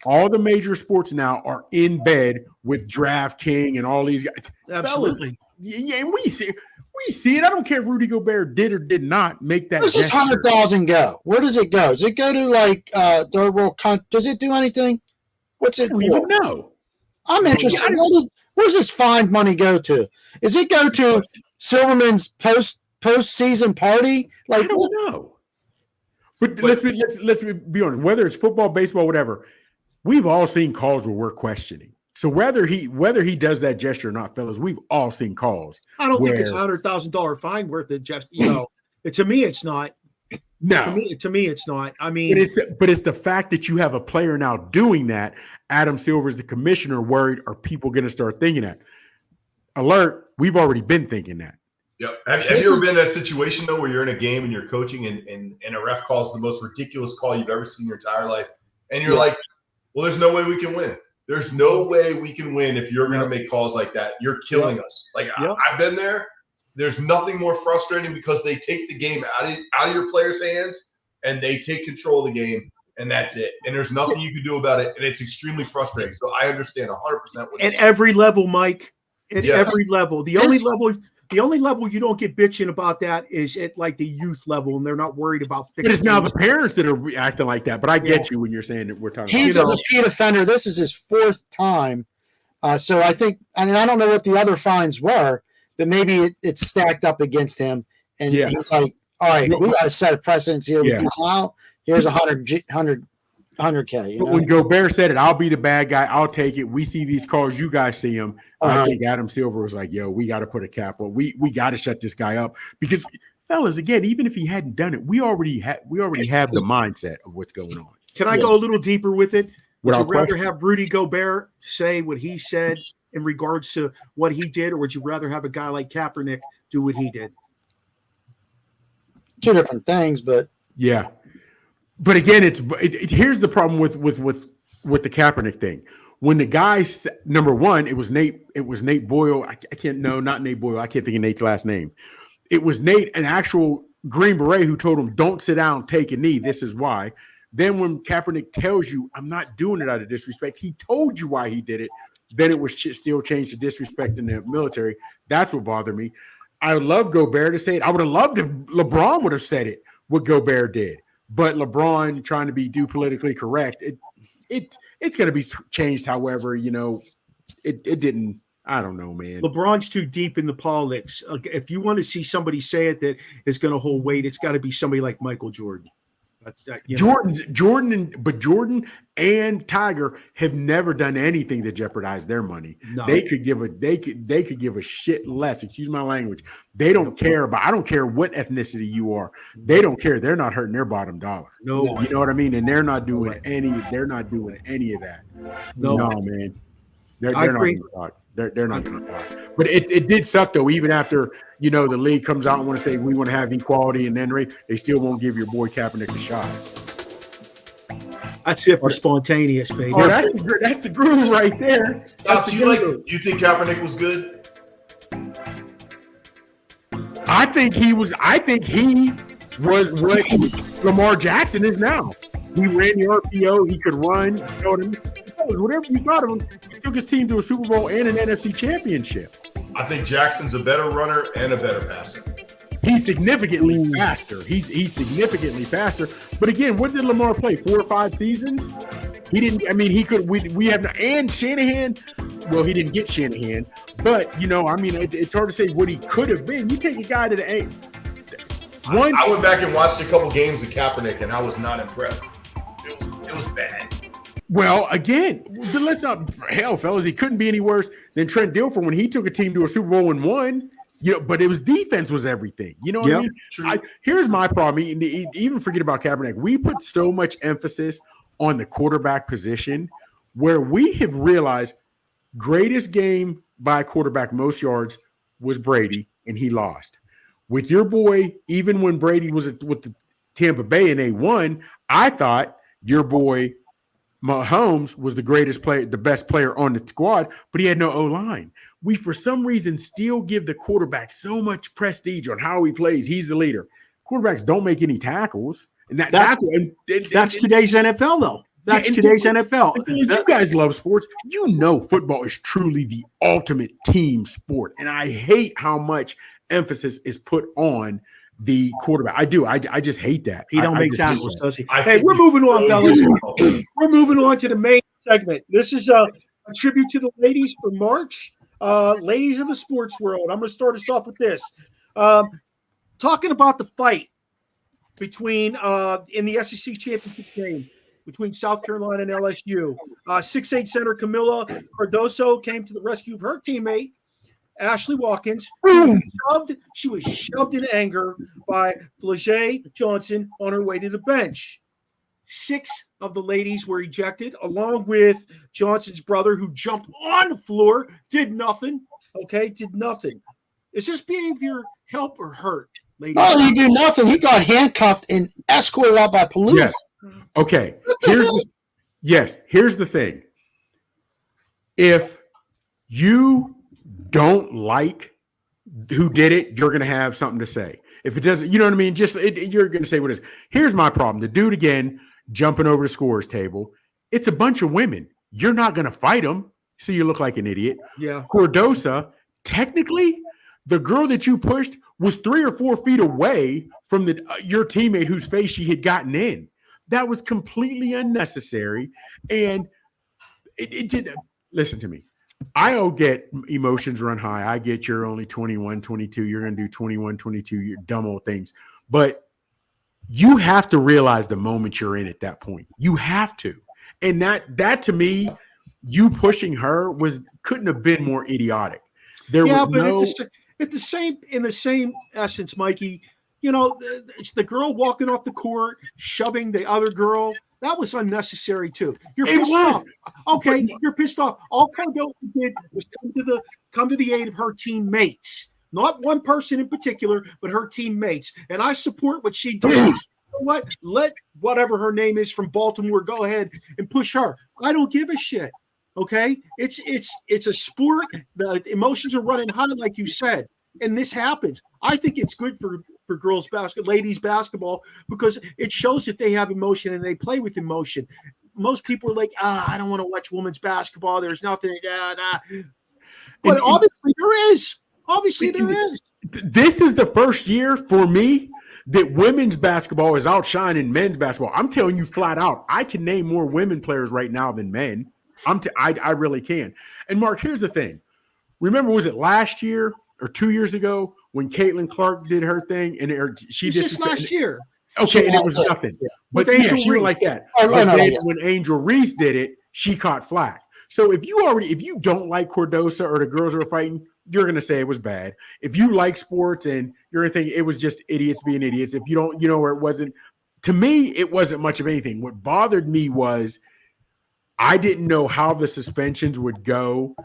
[SPEAKER 4] All the major sports now are in bed with DraftKings and all these guys.
[SPEAKER 1] Absolutely.
[SPEAKER 4] Yeah, and we see it. I don't care if Rudy Gobert did or did not make that.
[SPEAKER 3] Where's this 100,000 go? Where does it go? Does it go to like third world? Does it do anything? What's it for?
[SPEAKER 4] Even know.
[SPEAKER 3] I'm interested. Where's this fine money go to? Does it go to Silverman's post-season party? Like,
[SPEAKER 4] I don't know. But let's be honest. Whether it's football, baseball, whatever, we've all seen calls where we're questioning. So whether he does that gesture or not, fellas, we've all seen calls.
[SPEAKER 1] I don't think it's $100,000 fine worth it. Just to me, it's not.
[SPEAKER 4] No,
[SPEAKER 1] to me, it's not. I mean,
[SPEAKER 4] but it's the fact that you have a player now doing that. Adam Silver's the commissioner. Worried, are people going to start thinking that? Alert! We've already been thinking that.
[SPEAKER 2] Yep. Have you ever been in that situation though, where you're in a game and you're coaching and a ref calls the most ridiculous call you've ever seen in your entire life, and you're like, "Well, there's no way we can win. There's no way we can win if you're going to make calls like that. You're killing us." Like I've been there. There's nothing more frustrating because they take the game out of your players' hands and they take control of the game and that's it. And there's nothing you can do about it, and it's extremely frustrating. So I understand 100% what
[SPEAKER 1] at every level, Mike. At
[SPEAKER 2] Yes.
[SPEAKER 1] every level. The only level you don't get bitching about that is at like the youth level, and they're not worried about fixing.
[SPEAKER 4] But it's now the parents that are acting like that. But I get you when you're saying that we're talking.
[SPEAKER 3] He's a repeat offender. This is his 4th time. So I think, I mean, I don't know what the other fines were, but maybe it's stacked up against him. And he's like, all right, we got to set a precedence here. With you now. Here's 100K. You know?
[SPEAKER 4] When Gobert said it, I'll be the bad guy. I'll take it. We see these calls. You guys see them. I think Adam Silver was like, yo, we got to put a cap on. We got to shut this guy up because, fellas, again, even if he hadn't done it, we already have the mindset of what's going on.
[SPEAKER 1] Can I go a little deeper with it? Would you rather
[SPEAKER 4] question?
[SPEAKER 1] have Rudy Gobert say what he said in regards to what he did, or would you rather have a guy like Kaepernick do what he did?
[SPEAKER 3] 2 different things, but
[SPEAKER 4] yeah. But again, here's the problem with the Kaepernick thing. When the guy, number one, it was Nate Boyle. Not Nate Boyle. I can't think of Nate's last name. It was Nate, an actual Green Beret, who told him, don't sit down, take a knee. This is why. Then when Kaepernick tells you, I'm not doing it out of disrespect, he told you why he did it. Then it was still changed to disrespect in the military. That's what bothered me. I would love Gobert to say it. I would have loved if LeBron would have said it, what Gobert did. But LeBron trying to be politically correct, it's going to be changed. However, it didn't. I don't know, man.
[SPEAKER 1] LeBron's too deep in the politics. If you want to see somebody say it that is going to hold weight, it's got to be somebody like Michael Jordan.
[SPEAKER 4] Jordan and Tiger have never done anything to jeopardize their money.
[SPEAKER 1] No.
[SPEAKER 4] They could give a shit less. Excuse my language. They don't care about. I don't care what ethnicity you are. They don't care. They're not hurting their bottom dollar.
[SPEAKER 1] No,
[SPEAKER 4] you know what I mean. And they're not doing any. They're not doing any of that. No man. They're not going to talk. They're not going to talk. But it did suck though. Even after the league comes out and want to say we want to have equality, and then they still won't give your boy Kaepernick a shot.
[SPEAKER 1] That's it for spontaneous, baby.
[SPEAKER 4] Oh, that's the groove right there.
[SPEAKER 2] You think Kaepernick was good?
[SPEAKER 4] I think he was what Lamar Jackson is now. He ran the RPO. He could run. You know what I mean? Whatever you got of him, he took his team to a Super Bowl and an NFC championship.
[SPEAKER 2] I think Jackson's a better runner and a better passer.
[SPEAKER 4] He's significantly faster. He's significantly faster. But again, what did Lamar play? 4 or 5 seasons? He didn't. I mean, he could. We have and Shanahan. Well, he didn't get Shanahan, but it's hard to say what he could have been. You take a guy to the A.
[SPEAKER 2] I went back and watched a couple games of Kaepernick, and I was not impressed. It was bad.
[SPEAKER 4] Well, again, let's not fellas. He couldn't be any worse than Trent Dilfer when he took a team to a Super Bowl and won. But it was defense was everything. You know what I mean? Here's my problem. Even forget about Kaepernick. We put so much emphasis on the quarterback position, where we have realized greatest game by a quarterback, most yards, was Brady, and he lost. With your boy, even when Brady was with the Tampa Bay and they won, I thought your boy Mahomes was the greatest player, the best player on the squad, but he had no O-line. We, for some reason, still give the quarterback so much prestige on how he plays. He's the leader. Quarterbacks don't make any tackles. And that's
[SPEAKER 1] today's NFL, though. That's today's NFL.
[SPEAKER 4] You guys love sports. Football is truly the ultimate team sport. And I hate how much emphasis is put on the quarterback. I do. I just hate that.
[SPEAKER 1] He don't make tackles, does he? Hey, we're moving on, fellas. We're moving on to the main segment. This is a tribute to the ladies for March. Ladies of the sports world. I'm going to start us off with this. Talking about the fight between in the SEC championship game between South Carolina and LSU. 6'8" center Camila Cardoso came to the rescue of her teammate Ashley Watkins. She was shoved in anger by Flau'jae Johnson on her way to the bench. 6 of the ladies were ejected, along with Johnson's brother, who jumped on the floor, did nothing. Did nothing. Is this behavior help or hurt, ladies? Oh,
[SPEAKER 3] he did nothing. He got handcuffed and escorted out by police.
[SPEAKER 4] Yes. Okay. Here's the thing. If you don't like who did it, you're going to have something to say. If it doesn't, you know what I mean? You're going to say what it is. Here's my problem. The dude, again, jumping over the scorer's table. It's a bunch of women. You're not going to fight them, so you look like an idiot.
[SPEAKER 1] Yeah.
[SPEAKER 4] Cordosa, technically, the girl that you pushed was 3 or 4 feet away from your teammate whose face she had gotten in. That was completely unnecessary. And it did. Listen to me. I'll get emotions run high. I get you're only 21, 22. You're going to do 21, 22. You're dumb old things. But you have to realize the moment you're in at that point. You have to. And that to me, you pushing her couldn't have been more idiotic. There was no
[SPEAKER 1] in the same essence, Mikey, you know, the girl walking off the court, shoving the other girl, that was unnecessary too. You're pissed off. Okay, you're pissed off. All Cordosa did was come to the aid of her teammates. Not one person in particular, but her teammates. And I support what she did. You know what? Let whatever her name is from Baltimore go ahead and push her. I don't give a shit. Okay? It's a sport. The emotions are running high, like you said. And this happens. I think it's good for ladies basketball, because it shows that they have emotion and they play with emotion. Most people are like, I don't want to watch women's basketball. There's nothing. But obviously there is. Obviously there is.
[SPEAKER 4] This is the first year for me that women's basketball is outshining men's basketball. I'm telling you flat out, I can name more women players right now than men. I really can. And Mark, here's the thing. Remember, was it last year or 2 years ago when Caitlin Clark did her thing and she just last
[SPEAKER 1] year?
[SPEAKER 4] Okay, and it was nothing. Yeah. But she went like that. When Angel Reese did it, she caught flack. So if you don't like Cordosa or the girls who are fighting, you're going to say it was bad. If you like sports and you're going to think it was just idiots being idiots, if you don't, or it wasn't, to me, it wasn't much of anything. What bothered me was I didn't know how the suspensions would go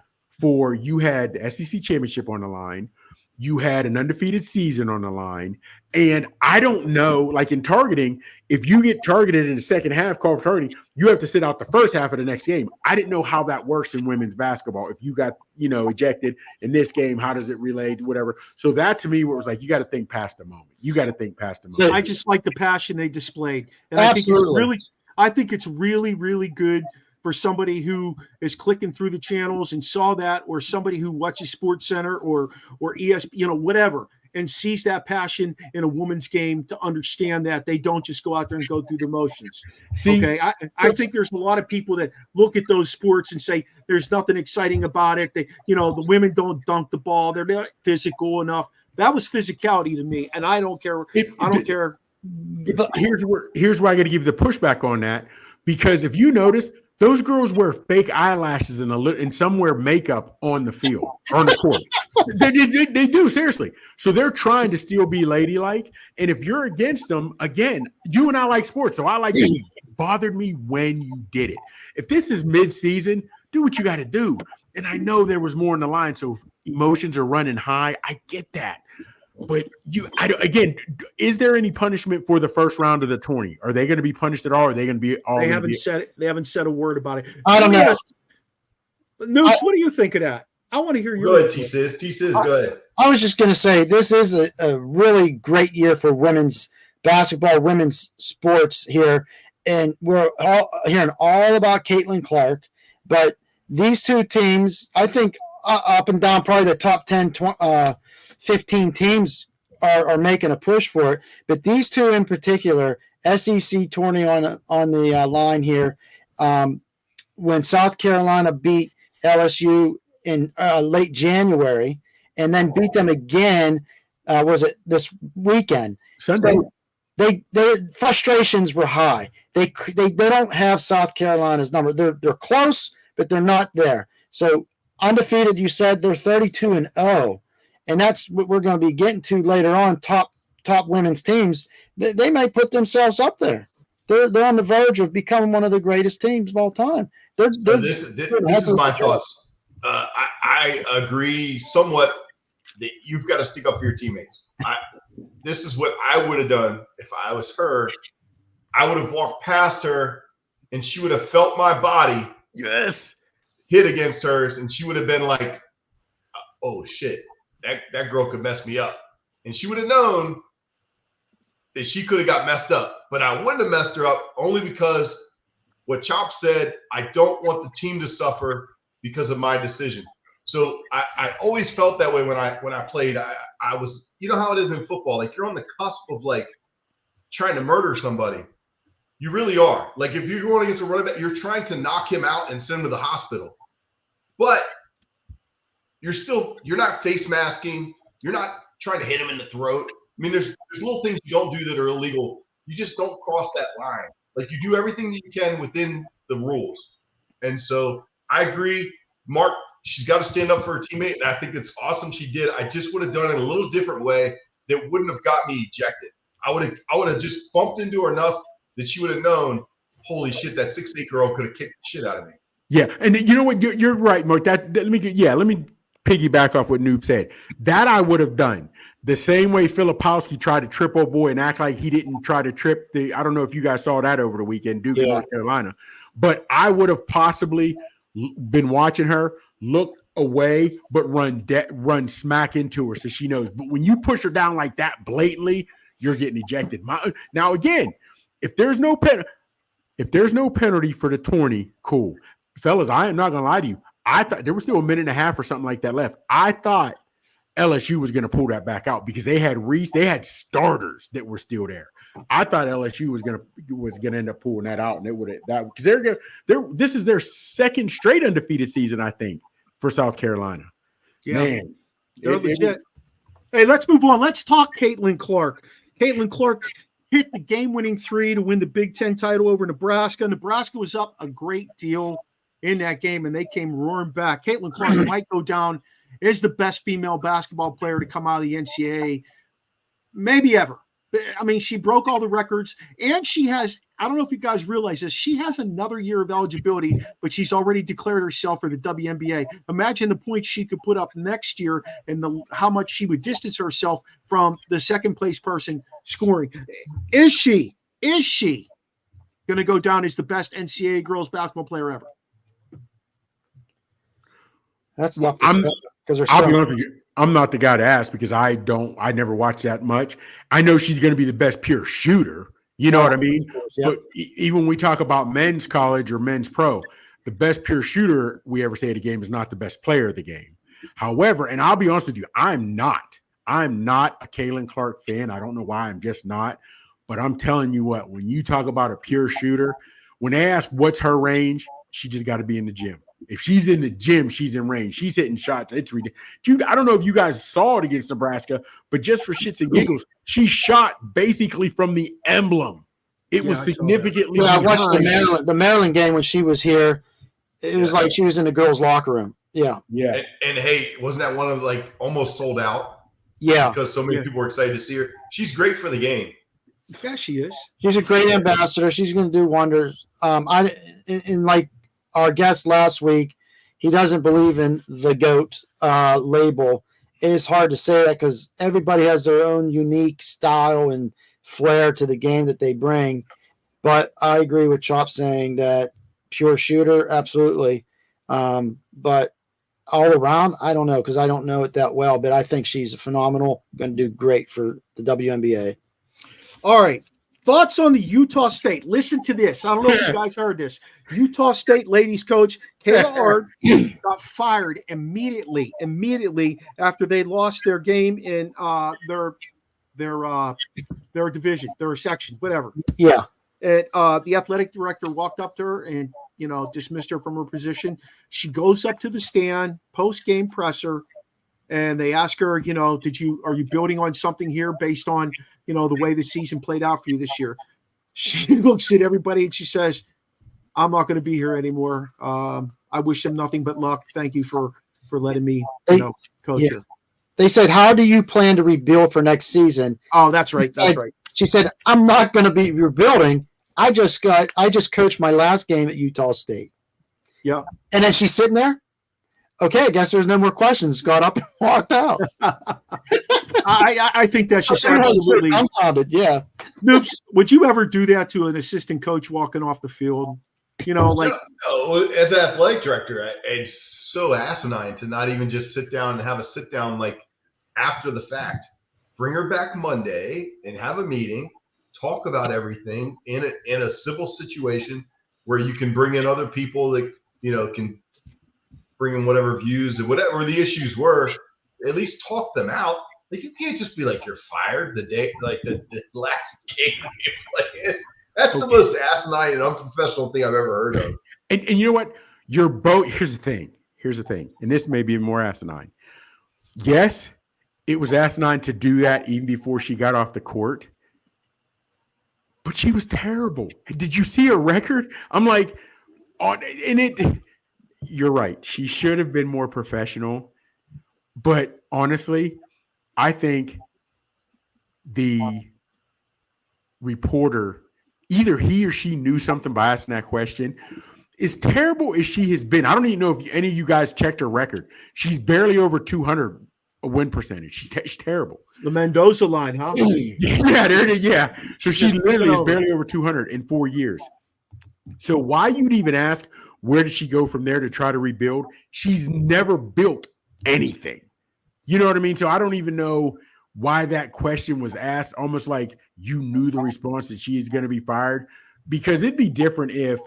[SPEAKER 4] for, you had the SEC championship on the line. You had an undefeated season on the line. And I don't know, like in targeting, if you get targeted in the second half, called for targeting, you have to sit out the first half of the next game. I didn't know how that works in women's basketball. If you got, ejected in this game, how does it relate, whatever. So that to me was like, you got to think past the moment. I
[SPEAKER 1] just like the passion they displayed. And absolutely. I think it's really, really good for somebody who is clicking through the channels and saw that, or somebody who watches Sports Center or ESPN, whatever, and sees that passion in a woman's game, to understand that they don't just go out there and go through the motions. Okay. I think there's a lot of people that look at those sports and say there's nothing exciting about it. They, the women don't dunk the ball. They're not physical enough. That was physicality to me. And I don't care. I don't care.
[SPEAKER 4] Here's where I got to give you the pushback on that, because if you notice, those girls wear fake eyelashes and some wear makeup on the field, on the court. They do, seriously. So they're trying to still be ladylike. And if you're against them, again, you and I like sports, so I like it. It bothered me when you did it. If this is mid-season, do what you got to do. And I know there was more on the line, so emotions are running high. I get that. But is there any punishment for the first round of the tourney? Are they going to be punished at all? Or are they going to be all?
[SPEAKER 1] They haven't said it. They haven't said a word about it.
[SPEAKER 3] I don't know.
[SPEAKER 1] Nooch, what do you think of that? I want to hear your.
[SPEAKER 2] Go ahead, T-Sis. Go ahead.
[SPEAKER 3] I was just going to say, this is a really great year for women's basketball, women's sports here, and we're all hearing all about Caitlin Clark. But these two teams, I think, up and down, probably the top 10, 15 teams are making a push for it. But these two in particular, SEC tourney on the line here, when South Carolina beat LSU in late January and then beat them again, was it this weekend?
[SPEAKER 4] Sunday.
[SPEAKER 3] So their frustrations were high. They don't have South Carolina's number. They're close, but they're not there. So undefeated, you said they're 32-0. And that's what we're going to be getting to later on. Top women's teams, they may put themselves up there. They're on the verge of becoming one of the greatest teams of all time.
[SPEAKER 2] This is my thoughts. I agree somewhat that you've got to stick up for your teammates. This is what I would have done if I was her. I would have walked past her, and she would have felt my body.
[SPEAKER 4] Yes.
[SPEAKER 2] Hit against hers, and she would have been like, "Oh shit." That girl could mess me up. And she would have known that she could have got messed up, but I wouldn't have messed her up only because what Chop said, I don't want the team to suffer because of my decision. So I always felt that way when I played. I was, you know how it is in football, like you're on the cusp of like trying to murder somebody. You really are. Like if you're going against a running back, you're trying to knock him out and send him to the hospital. But you're not face masking. You're not trying to hit him in the throat. I mean, there's little things you don't do that are illegal. You just don't cross that line. Like you do everything that you can within the rules. And so I agree, Mark, she's got to stand up for her teammate. And I think it's awesome she did. I just would have done it a little different way that wouldn't have got me ejected. I would have just bumped into her enough that she would have known, holy shit, that 6'8" girl could have kicked the shit out of me.
[SPEAKER 4] Yeah. And you know what? You're right, Mark. Let me piggyback off what Noob said. That I would have done. The same way Filipowski tried to trip old boy and act like he didn't try to trip I don't know if you guys saw that over the weekend, Duke in North Carolina, but I would have possibly been watching her, look away, but run smack into her so she knows. But when you push her down like that blatantly, you're getting ejected. Now again, if there's no penalty for the tourney, cool. Fellas, I am not gonna lie to you. I thought there was still a minute and a half or something like that left. I thought LSU was going to pull that back out because they had starters that were still there. I thought LSU was going to end up pulling that out, and it would have because this is their second straight undefeated season, I think, for South Carolina.
[SPEAKER 1] Yeah.
[SPEAKER 4] Man,
[SPEAKER 1] they're legit. Hey, let's move on. Let's talk Caitlin Clark. Caitlin Clark hit the game-winning 3 to win the Big Ten title over Nebraska. Nebraska was up a great deal in that game, and they came roaring back. Caitlin Clark might go down as the best female basketball player to come out of the NCAA, maybe ever. I mean, she broke all the records, and she has, I don't know if you guys realize this, she has another year of eligibility, but she's already declared herself for the WNBA. Imagine the points she could put up next year and how much she would distance herself from the second place person scoring. Is she going to go down as the best NCAA girls basketball player ever?
[SPEAKER 3] That's not
[SPEAKER 4] because I'll be honest with you, I'm not the guy to ask because I never watch that much. I know she's going to be the best pure shooter. You know what I mean? Yep. But even when we talk about men's college or men's pro, the best pure shooter we ever say at a game is not the best player of the game. However, and I'll be honest with you, I'm not a Caitlin Clark fan. I don't know why, I'm just not. But I'm telling you what, when you talk about a pure shooter, when they ask what's her range, she just got to be in the gym. If she's in the gym, she's in range. She's hitting shots. It's ridiculous. Dude, I don't know if you guys saw it against Nebraska, but just for shits and giggles, she shot basically from the emblem. It was significantly.
[SPEAKER 3] Yeah, I watched the Maryland game when she was here. It was like she was in the girls' locker room. Yeah.
[SPEAKER 4] Yeah.
[SPEAKER 2] And hey, wasn't that one of like almost sold out?
[SPEAKER 3] Yeah.
[SPEAKER 2] Because so many people were excited to see her. She's great for the game.
[SPEAKER 1] Yeah, she is.
[SPEAKER 3] She's a great ambassador. She's going to do wonders. In like our guest last week, he doesn't believe in the GOAT label. It's hard to say that because everybody has their own unique style and flair to the game that they bring. But I agree with Chop saying that pure shooter, absolutely. But all around, I don't know because I don't know it that well. But I think she's phenomenal. Going to do great for the WNBA.
[SPEAKER 1] All right. Thoughts on the Utah State. Listen to this. I don't know if you guys heard this. Utah State ladies coach Kayla Hart got fired immediately after they lost their game in their division, their section, whatever.
[SPEAKER 3] Yeah.
[SPEAKER 1] And the athletic director walked up to her and, dismissed her from her position. She goes up to the stand, post-game presser, and they ask her, are you building on something here based on, the way the season played out for you this year? She looks at everybody and she says, I'm not going to be here anymore. I wish them nothing but luck. Thank you for letting me, coach here.
[SPEAKER 3] They said, how do you plan to rebuild for next season?
[SPEAKER 1] Oh, that's right. That's right.
[SPEAKER 3] She said, I'm not going to be rebuilding. I just coached my last game at Utah State.
[SPEAKER 1] Yeah. And
[SPEAKER 3] then she's sitting there. Okay, I guess there's no more questions. Got up and walked out.
[SPEAKER 1] I think that's just absolutely
[SPEAKER 3] dumbfounded. Yeah.
[SPEAKER 1] Noops, would you ever do that to an assistant coach walking off the field?
[SPEAKER 2] No, as an athletic director, it's so asinine to not even just sit down and have a sit down like after the fact. Bring her back Monday and have a meeting talk about everything in a civil situation where you can bring in other people that, can bring in whatever views and whatever the issues were, at least talk them out. Like, you can't just be like, you're fired the day, like the last game you played. That's the most asinine and unprofessional thing I've ever heard of.
[SPEAKER 4] And you know what? You're both. Here's the thing. And this may be more asinine. Yes, it was asinine to do that even before she got off the court. But she was terrible. Did you see her record? I'm like, you're right. She should have been more professional. But honestly, I think the reporter, either he or she knew something by asking that question. As terrible as she has been, I don't even know if any of you guys checked her record. She's barely over 200 a win percentage. She's terrible.
[SPEAKER 1] The Mendoza line, huh?
[SPEAKER 4] Yeah, there it is. Yeah. So she literally is barely over 200 in 4 years. So why you'd even ask where did she go from there to try to rebuild? She's never built anything. You know what I mean? So I don't even know why that question was asked, almost like you knew the response that she is going to be fired, because it'd be different if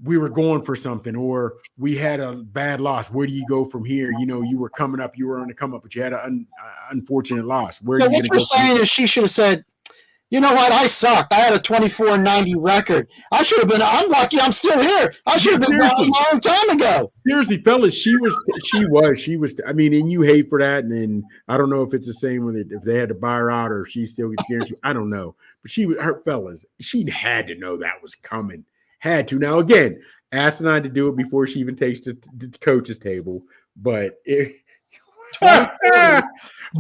[SPEAKER 4] we were going for something or we had a bad loss. Where do you go from here? You were coming up, you were on the come up, but you had an unfortunate loss. Where
[SPEAKER 3] so
[SPEAKER 4] are you
[SPEAKER 3] what you're saying is she should have said, you know what? I sucked. I had a 24-90 record. I'm lucky I'm still here. I should have been gone a long time ago.
[SPEAKER 4] Seriously, fellas, she was. I mean, and you hate for that. And then I don't know if it's the same with it, if they had to buy her out or if she still gets guaranteed. I don't know. But she had to know that was coming. Had to. Now, again, asinine to do it before she even takes the coach's table. But but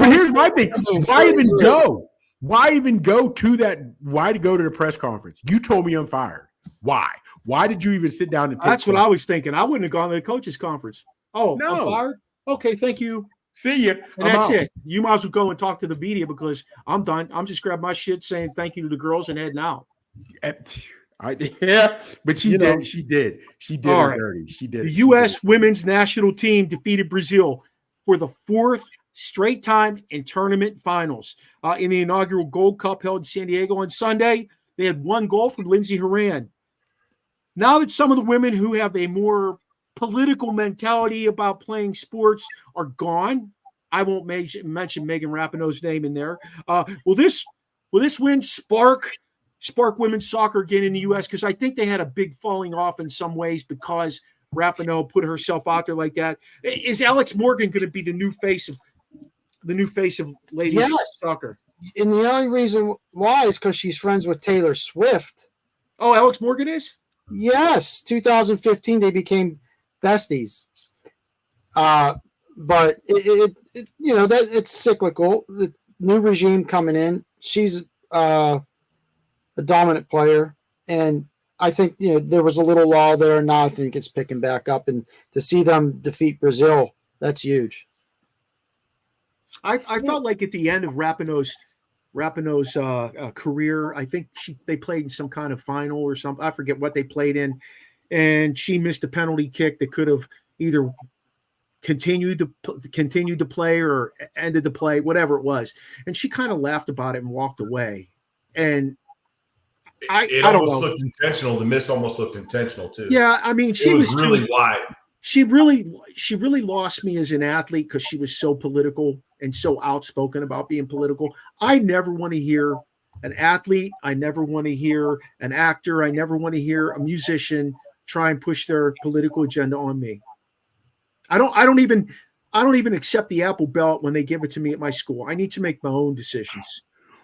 [SPEAKER 4] here's my thing. Why even go? Why even go to that? Why to go to the press conference? You told me I'm fired. Why? Why did you even sit down and take
[SPEAKER 1] That's what I was thinking. I wouldn't have gone to the coaches conference. Oh, no. I'm fired? Okay, thank you.
[SPEAKER 4] See ya.
[SPEAKER 1] And that's it. You might as well go and talk to the media because I'm done. I'm just grabbing my shit, saying thank you to the girls and heading out.
[SPEAKER 4] But she did. She did her dirty. She did.
[SPEAKER 1] The U.S. women's national team defeated Brazil for the fourth straight time in tournament finals. In the inaugural Gold Cup held in San Diego on Sunday, they had one goal from Lindsey Horan. Now that some of the women who have a more political mentality about playing sports are gone, I won't mention Megan Rapinoe's name in there. Will this win spark women's soccer again in the U.S.? Because I think they had a big falling off in some ways because Rapinoe put herself out there like that. Is Alex Morgan going to be the new face of ladies soccer?
[SPEAKER 3] And the only reason why is because she's friends with Taylor Swift.
[SPEAKER 1] Oh, Alex Morgan is?
[SPEAKER 3] Yes, 2015 they became besties. But it's cyclical. The new regime coming in, she's a dominant player, and I think there was a little lull there. Now I think it's picking back up, and to see them defeat Brazil, that's huge.
[SPEAKER 1] I felt like at the end of Rapinoe's career, I think they played in some kind of final or something. I forget what they played in, and she missed a penalty kick that could have either continued to play or ended the play, whatever it was. And she kind of laughed about it and walked away. And
[SPEAKER 2] it almost looked intentional. The miss almost looked intentional too.
[SPEAKER 1] Yeah, I mean,
[SPEAKER 2] she was really wide.
[SPEAKER 1] She really lost me as an athlete because she was so political and so outspoken about being political. I never want to hear an athlete. I never want to hear an actor. I never want to hear a musician try and push their political agenda on me. I don't even accept the Apple Belt when they give it to me at my school. I need to make my own decisions.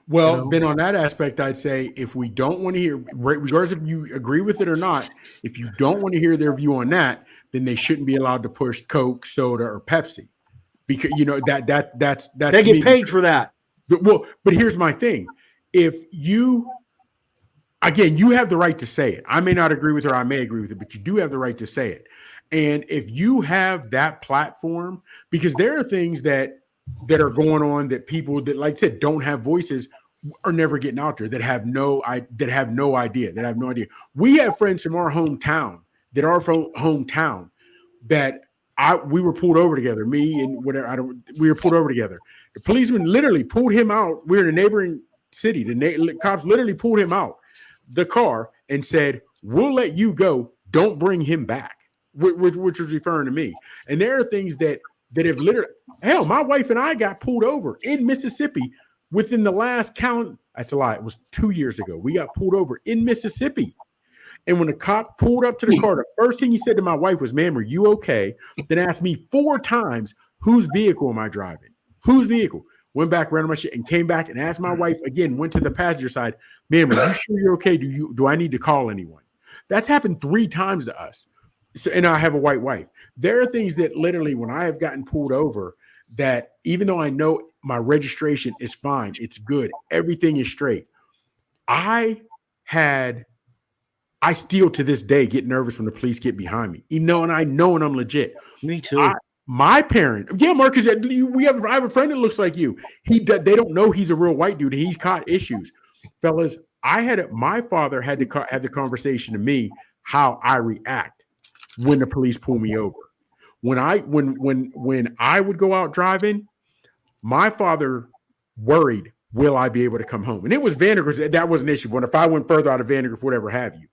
[SPEAKER 4] Well, Ben, on that aspect, I'd say if we don't want to hear, regardless if you agree with it or not, if you don't want to hear their view on that, then they shouldn't be allowed to push Coke, soda, or Pepsi, because that's
[SPEAKER 1] they get paid for that.
[SPEAKER 4] But here's my thing: if you have the right to say it. I may not agree with it, or I may agree with it, but you do have the right to say it. And if you have that platform, because there are things that are going on that people that, like I said, don't have voices are never getting out there, that have no idea. We have friends from our hometown that we were pulled over together, me and whatever. We were pulled over together. The policeman literally pulled him out. We were in a neighboring city. The cops literally pulled him out the car and said, "We'll let you go. Don't bring him back," which was referring to me. And there are things that have literally, hell, my wife and I got pulled over in Mississippi within the last count. That's a lie. It was 2 years ago. We got pulled over in Mississippi. And when the cop pulled up to the car, the first thing he said to my wife was, "Ma'am, are you okay?" Then asked me 4 times, "Whose vehicle am I driving? Whose vehicle?" Went back, ran on my shit, and came back and asked my wife again, went to the passenger side, "Ma'am, are you sure you're okay? Do I need to call anyone?" That's happened 3 times to us. So, and I have a white wife. There are things that literally, when I have gotten pulled over, that even though I know my registration is fine, it's good, everything is straight, I still to this day get nervous when the police get behind me, and I know I'm legit.
[SPEAKER 1] Me too.
[SPEAKER 4] My parent, yeah, Marcus, I have a friend that looks like you. They don't know he's a real white dude, and he's caught issues. Fellas, my father had to have the conversation to me how I react when the police pull me over. When I would go out driving, my father worried, will I be able to come home? And it was Vandergrift, that was an issue. But if I went further out of Vandergrift, whatever have you.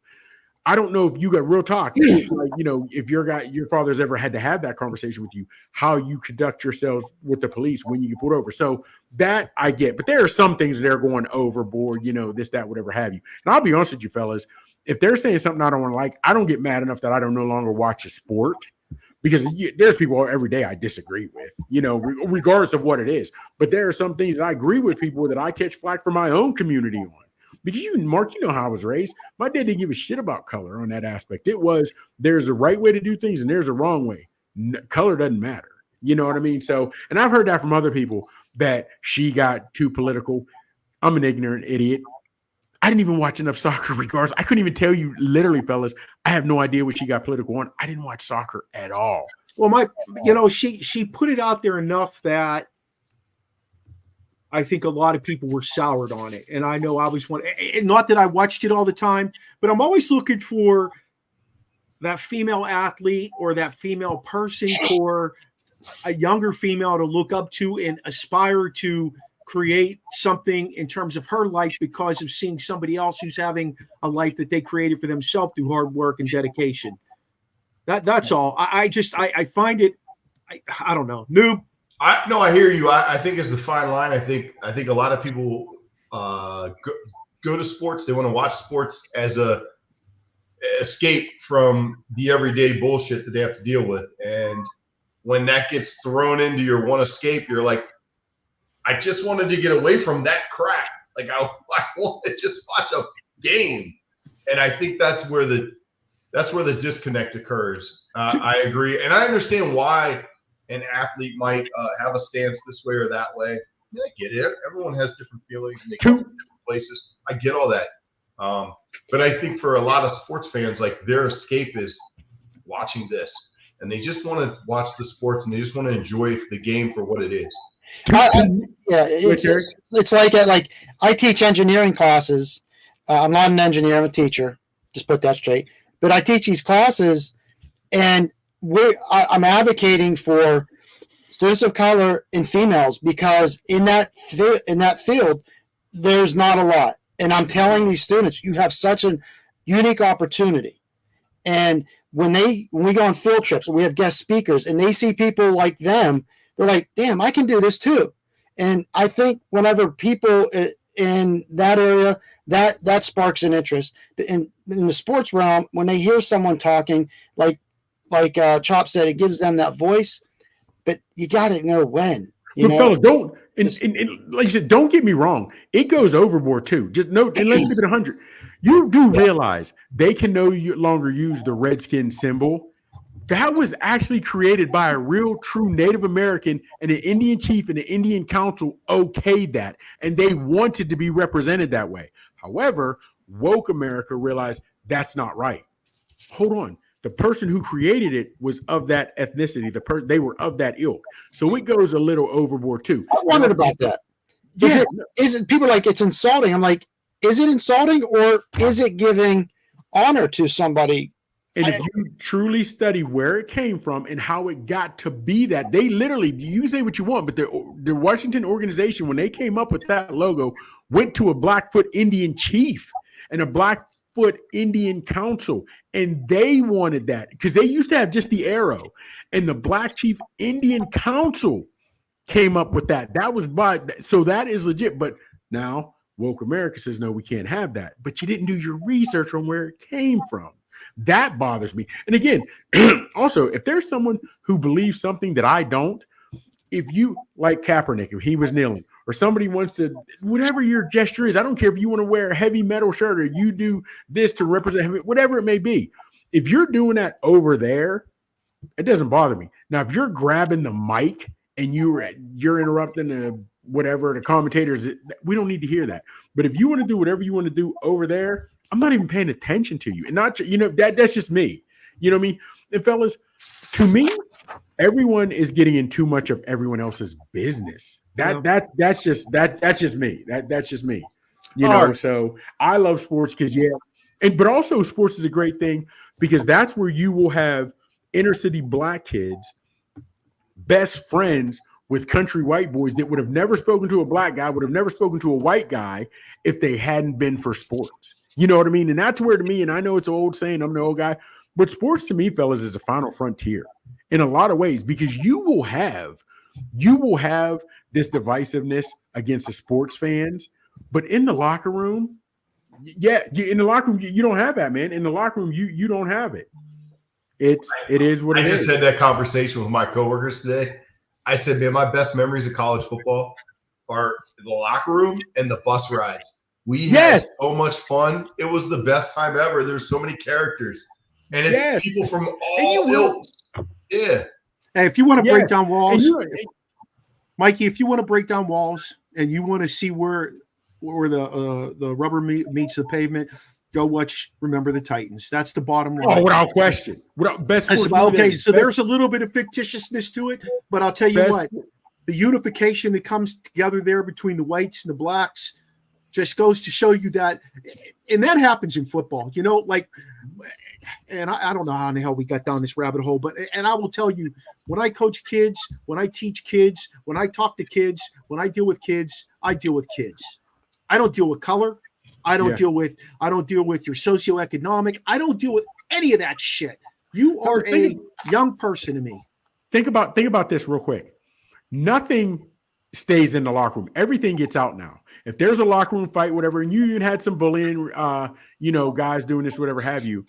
[SPEAKER 4] I don't know if you got real talk, if your father's ever had to have that conversation with you, how you conduct yourselves with the police when you get pulled over. So that I get, but there are some things that are going overboard, this, that, whatever have you. And I'll be honest with you, fellas, if they're saying something I don't want to like, I don't get mad enough that I don't no longer watch a sport, because there's people every day I disagree with, regardless of what it is. But there are some things that I agree with people that I catch flack for my own community on. Because Mark, how I was raised. My dad didn't give a shit about color on that aspect. It was, there's a right way to do things and there's a wrong way. Color doesn't matter. You know what I mean? So, and I've heard that from other people, that she got too political. I'm an ignorant idiot. I didn't even watch enough soccer regardless. I couldn't even tell you, literally, fellas, I have no idea what she got political on. I didn't watch soccer at all.
[SPEAKER 1] Well, she put it out there enough that I think a lot of people were soured on it. And I know I was one, not that I watched it all the time, but I'm always looking for that female athlete or that female person, for a younger female to look up to and aspire to create something in terms of her life because of seeing somebody else who's having a life that they created for themselves through hard work and dedication. That's all. I find it, I don't know. Noob.
[SPEAKER 2] I hear you. I think it's a fine line. I think a lot of people go to sports. They want to watch sports as a escape from the everyday bullshit that they have to deal with. And when that gets thrown into your one escape, you're like, I just wanted to get away from that crap. Like I want to just watch a game. And I think that's where the disconnect occurs. I agree. And I understand why an athlete might have a stance this way or that way. I get it. Everyone has different feelings and they come from different places. I get all that. But I think for a lot of sports fans, like their escape is watching this, and they just want to watch the sports and they just want to enjoy the game for what it is.
[SPEAKER 3] It's like I teach engineering classes. I'm not an engineer, I'm a teacher. Just put that straight. But I teach these classes, and I'm advocating for students of color and females, because in that field, there's not a lot. And I'm telling these students, you have such a unique opportunity. And when we go on field trips and we have guest speakers and they see people like them, they're like, damn, I can do this too. And I think whenever people in that area, that sparks an interest. In the sports realm, when they hear someone talking, like Chop said, it gives them that voice, but you got to know when.
[SPEAKER 4] Fellas, don't, and like you said, don't get me wrong. It goes overboard too. Just note, and let's keep it 100. You do realize they can no longer use the Redskin symbol. That was actually created by a real true Native American, and an Indian chief and the Indian council okayed that, and they wanted to be represented that way. However, woke America realized that's not right. Hold on. The person who created it was of that ethnicity. They were of that ilk. So it goes a little overboard too.
[SPEAKER 3] I wondered about that. Is it people like it's insulting? I'm like, is it insulting, or is it giving honor to somebody?
[SPEAKER 4] And if you truly study where it came from and how it got to be that, they literally, you say what you want, but the Washington organization, when they came up with that logo, went to a Blackfoot Indian chief and a Blackfoot Indian council, and they wanted that because they used to have just the arrow, and the Black Chief Indian Council came up with that. That was so that is legit. But now woke America says, no, we can't have that. But you didn't do your research on where it came from. That bothers me. And again, also, if there's someone who believes something that I don't, if you like Kaepernick, if he was kneeling, or somebody wants to, whatever your gesture is, I don't care if you want to wear a heavy metal shirt or you do this to represent whatever it may be. If you're doing that over there, it doesn't bother me. Now, if you're grabbing the mic and you're interrupting the commentators, we don't need to hear that. But if you want to do whatever you want to do over there, I'm not even paying attention to you. And not, that's just me. You know what I mean? And fellas, to me, everyone is getting in too much of everyone else's business. That's just me. That's just me. So I love sports because but also sports is a great thing because that's where you will have inner city Black kids best friends with country white boys that would have never spoken to a Black guy, would have never spoken to a white guy if they hadn't been for sports. You know what I mean? And that's where, to me, and I know it's an old saying, I'm the old guy, but sports to me, fellas, is a final frontier in a lot of ways because you will have this divisiveness against the sports fans, but in the locker room, in the locker room, you don't have that, man. In the locker room, you don't have it. It is what it is. I
[SPEAKER 2] just had that conversation with my coworkers today. I said, man, my best memories of college football are the locker room and the bus rides. We had so much fun. It was the best time ever. There's so many characters. And it's people from all ilks. Yeah.
[SPEAKER 1] Hey, if you want to break down walls, Mikey, if you want to break down walls and you want to see where the rubber meets the pavement, go watch Remember the Titans. That's the bottom line.
[SPEAKER 4] Oh, without question.
[SPEAKER 1] Okay, so there's a little bit of fictitiousness to it, but I'll tell you what, the unification that comes together there between the whites and the blacks just goes to show you that, and that happens in football, and I don't know how in the hell we got down this rabbit hole, and I will tell you, when I coach kids, when I teach kids, when I talk to kids, when I deal with kids, I deal with kids. I don't deal with color. I don't deal with your socioeconomic. I don't deal with any of that shit. You are a young person to me.
[SPEAKER 4] Think about this real quick. Nothing stays in the locker room. Everything gets out now. If there's a locker room fight, whatever, and you even had some bullying, guys doing this, whatever have you.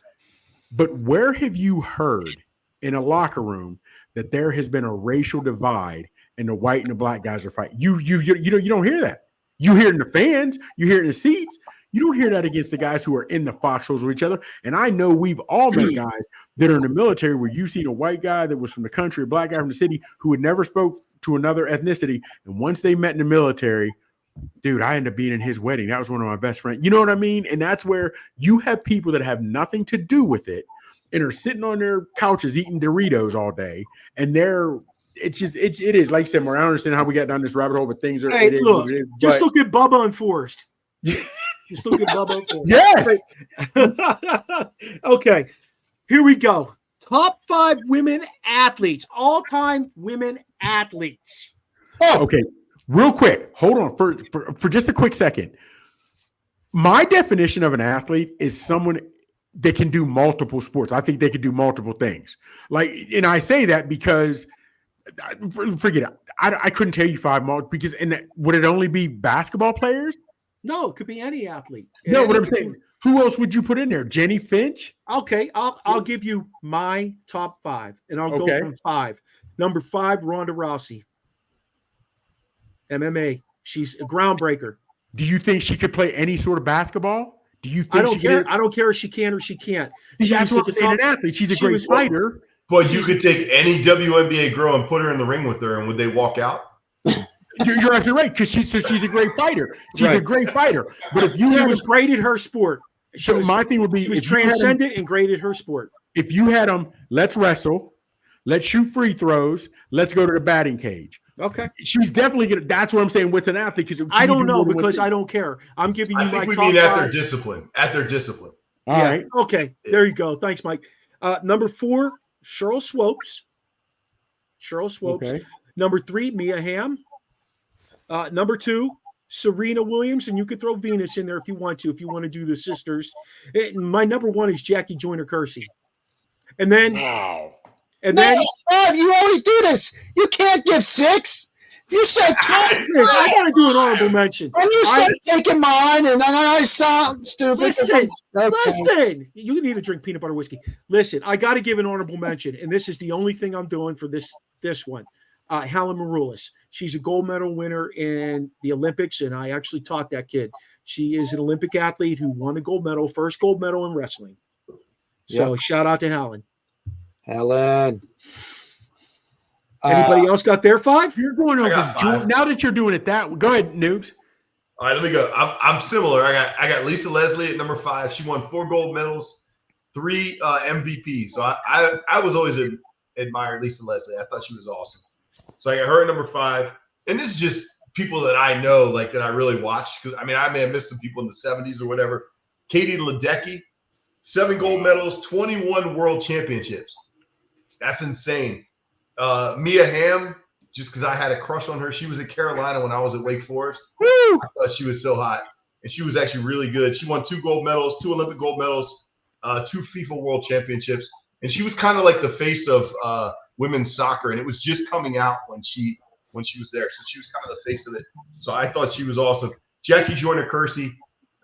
[SPEAKER 4] But where have you heard in a locker room that there has been a racial divide and the white and the Black guys are fighting? You don't hear that. You hear it in the fans. You hear it in the seats. You don't hear that against the guys who are in the foxholes with each other. And I know we've all met guys that are in the military where you see a white guy that was from the country, a Black guy from the city who had never spoke to another ethnicity. And once they met in the military, dude, I ended up being in his wedding. That was one of my best friends. You know what I mean? And that's where you have people that have nothing to do with it and are sitting on their couches eating Doritos all day. And it is like you said, Mar, I don't understand how we got down this rabbit hole, but things are.
[SPEAKER 1] Hey, look at Bubba and Forrest. Just look at Bubba and Forrest.
[SPEAKER 4] Yes.
[SPEAKER 1] Okay, here we go. Top 5 women athletes, all-time women athletes.
[SPEAKER 4] Oh, okay. Real quick, hold on for just a quick second. My definition of an athlete is someone that can do multiple sports. I think they could do multiple things. And I say that because forget it. I couldn't tell you 5 more because would it only be basketball players?
[SPEAKER 1] No, it could be any athlete.
[SPEAKER 4] No, what I'm saying, who else would you put in there? Jenny Finch?
[SPEAKER 1] Okay, I'll give you my top 5, and I'll go from 5. Number 5, Ronda Rousey. MMA. She's a groundbreaker.
[SPEAKER 4] Do you think she could play any sort of basketball? Do you think
[SPEAKER 1] I don't care. I don't care if she can or she can't.
[SPEAKER 4] That's what I'm saying, an athlete. She's a great fighter.
[SPEAKER 2] But you could take any WNBA girl and put her in the ring with her, and would they walk out?
[SPEAKER 4] You're absolutely right, because she's a great fighter. She's a great fighter. But if she
[SPEAKER 1] was great at her sport.
[SPEAKER 4] My thing would be
[SPEAKER 1] she was transcendent and great at her sport.
[SPEAKER 4] If you had them, let's wrestle, let's shoot free throws, let's go to the batting cage.
[SPEAKER 1] Okay.
[SPEAKER 4] She's definitely gonna. That's what I'm saying. What's an athlete? Because
[SPEAKER 1] I don't know because I don't care. I'm giving you my top 5. I think we mean
[SPEAKER 2] at their discipline. At their discipline.
[SPEAKER 4] All right.
[SPEAKER 1] Okay. There you go. Thanks, Mike. Number 4, Cheryl Swopes. Okay. Number 3, Mia Hamm. Number 2, Serena Williams, and you could throw Venus in there if you want to do the sisters. My number 1 is Jackie Joyner-Kersee. And then,
[SPEAKER 4] Wow.
[SPEAKER 1] and then
[SPEAKER 3] you always do this. You can't give 6. You said
[SPEAKER 1] I got to do an honorable mention.
[SPEAKER 3] And you start taking mine, and then I sound stupid.
[SPEAKER 1] Listen, you need to drink peanut butter whiskey. Listen, I got to give an honorable mention, and this is the only thing I'm doing for this one. Helen Maroulis. She's a gold medal winner in the Olympics, and I actually taught that kid. She is an Olympic athlete who won a gold medal, first gold medal in wrestling. So shout out to Helen. Anybody else got their 5?
[SPEAKER 4] You're going over. Now that you're doing it go ahead, Noobs.
[SPEAKER 2] All right, let me go. I'm similar. I got Lisa Leslie at number 5. She won 4 gold medals, 3 MVPs. So I was always admired Lisa Leslie. I thought she was awesome. So I got her at number 5. And this is just people that I know, like that I really watched. Because I mean, I may have missed some people in the 70s or whatever. Katie Ledecky, 7 gold medals, 21 world championships. That's insane. Mia Hamm, just because I had a crush on her. She was at Carolina when I was at Wake Forest.
[SPEAKER 3] Woo!
[SPEAKER 2] I thought she was so hot. And she was actually really good. She won 2 gold medals, 2 Olympic gold medals, 2 FIFA World Championships. And she was kind of like the face of women's soccer. And it was just coming out when she was there. So she was kind of the face of it. So I thought she was awesome. Jackie Joyner-Kersee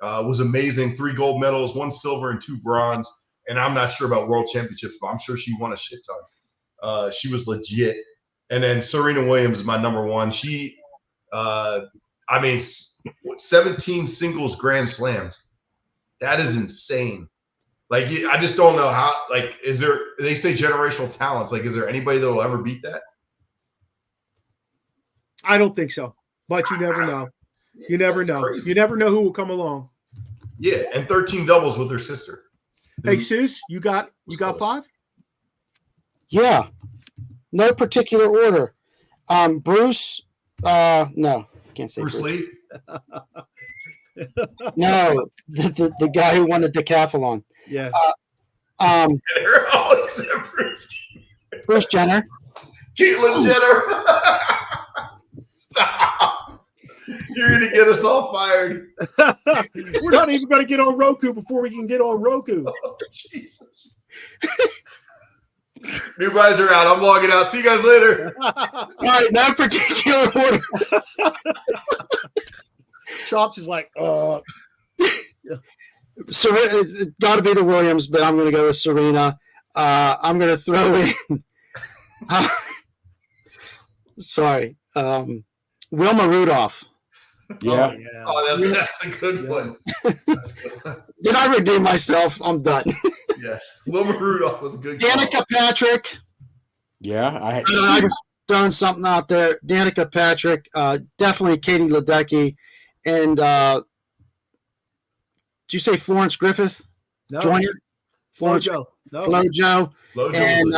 [SPEAKER 2] was amazing. 3 gold medals, 1 silver and 2 bronze. And I'm not sure about world championships, but I'm sure she won a shit ton. She was legit. And then Serena Williams is my number 1. She, 17 singles Grand Slams. That is insane. Like, I just don't know how, like, they say generational talents. Like, is there anybody that will ever beat that?
[SPEAKER 1] I don't think so, but you never know. You never know. Crazy. You never know who will come along.
[SPEAKER 2] Yeah, and 13 doubles with her sister.
[SPEAKER 1] Hey, Sis, you got 5?
[SPEAKER 3] Yeah. No particular order. Bruce, no, can't say
[SPEAKER 2] Bruce Lee.
[SPEAKER 3] No, the guy who won the decathlon.
[SPEAKER 1] Yeah.
[SPEAKER 3] Bruce Jenner.
[SPEAKER 2] Caitlyn Jenner. Stop. You're going to get us all fired.
[SPEAKER 1] We're not even going to get on Roku before we can get on Roku.
[SPEAKER 2] Oh, Jesus. New guys are out. I'm logging out. See you guys later.
[SPEAKER 3] All right, no particular order.
[SPEAKER 1] Chops is like,
[SPEAKER 3] So it's got to be the Williams, but I'm going to go with Serena. I'm going to throw in. Sorry, Wilma Rudolph.
[SPEAKER 4] Yeah.
[SPEAKER 2] Oh, that's a good one.
[SPEAKER 3] Did I redeem myself? I'm done.
[SPEAKER 2] Yes, Wilma Rudolph was a good.
[SPEAKER 3] Danica Patrick.
[SPEAKER 4] Yeah, I
[SPEAKER 3] just throwing something out there. Danica Patrick, definitely Katie Ledecky, and did you say Florence Griffith?
[SPEAKER 1] No.
[SPEAKER 3] Joyner?
[SPEAKER 1] Flojo. No.
[SPEAKER 3] Flojo. And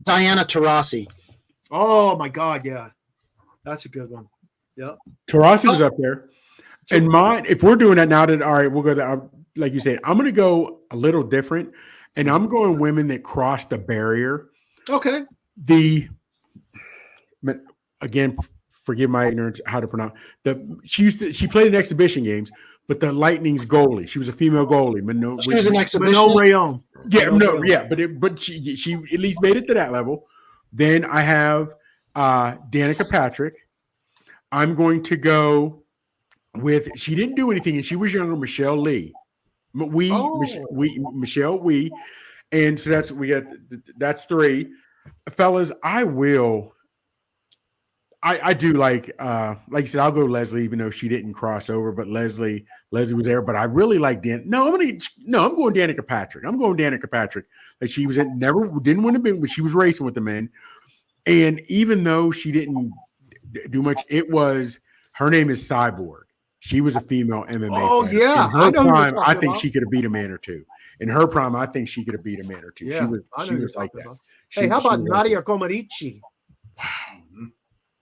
[SPEAKER 3] Diana Taurasi.
[SPEAKER 1] Oh my God, yeah, that's a good one. Yep.
[SPEAKER 4] Taurasi was up there. And mine, if we're doing that now, that all right, we'll go there. Like you said, I'm going to go a little different, and I'm going women that cross the barrier.
[SPEAKER 1] Okay.
[SPEAKER 4] Again, forgive my ignorance how to pronounce she played in exhibition games, but the Lightning's goalie, she was a female goalie.
[SPEAKER 3] She was an exhibition.
[SPEAKER 1] Rayon.
[SPEAKER 4] Yeah, but she at least made it to that level. Then I have Danica Patrick. I'm going to go with, she didn't do anything, and she was younger, Michelle Lee. Michelle Wee. And so that's 3. Fellas, I do like you said, I'll go Leslie, even though she didn't cross over, but Leslie was there. But I really like I'm going Danica Patrick. I'm going Danica Patrick. Like, she was didn't win a big, but she was racing with the men. And even though she didn't do much, her name is Cyborg. She was a female MMA fighter.
[SPEAKER 1] Yeah.
[SPEAKER 4] In her prime, I think she could have beat a man or two. In her prime, I think she could have beat a man or two.
[SPEAKER 1] Yeah,
[SPEAKER 4] she was like that.
[SPEAKER 1] Hey, how about Nadia Comaneci? Wow.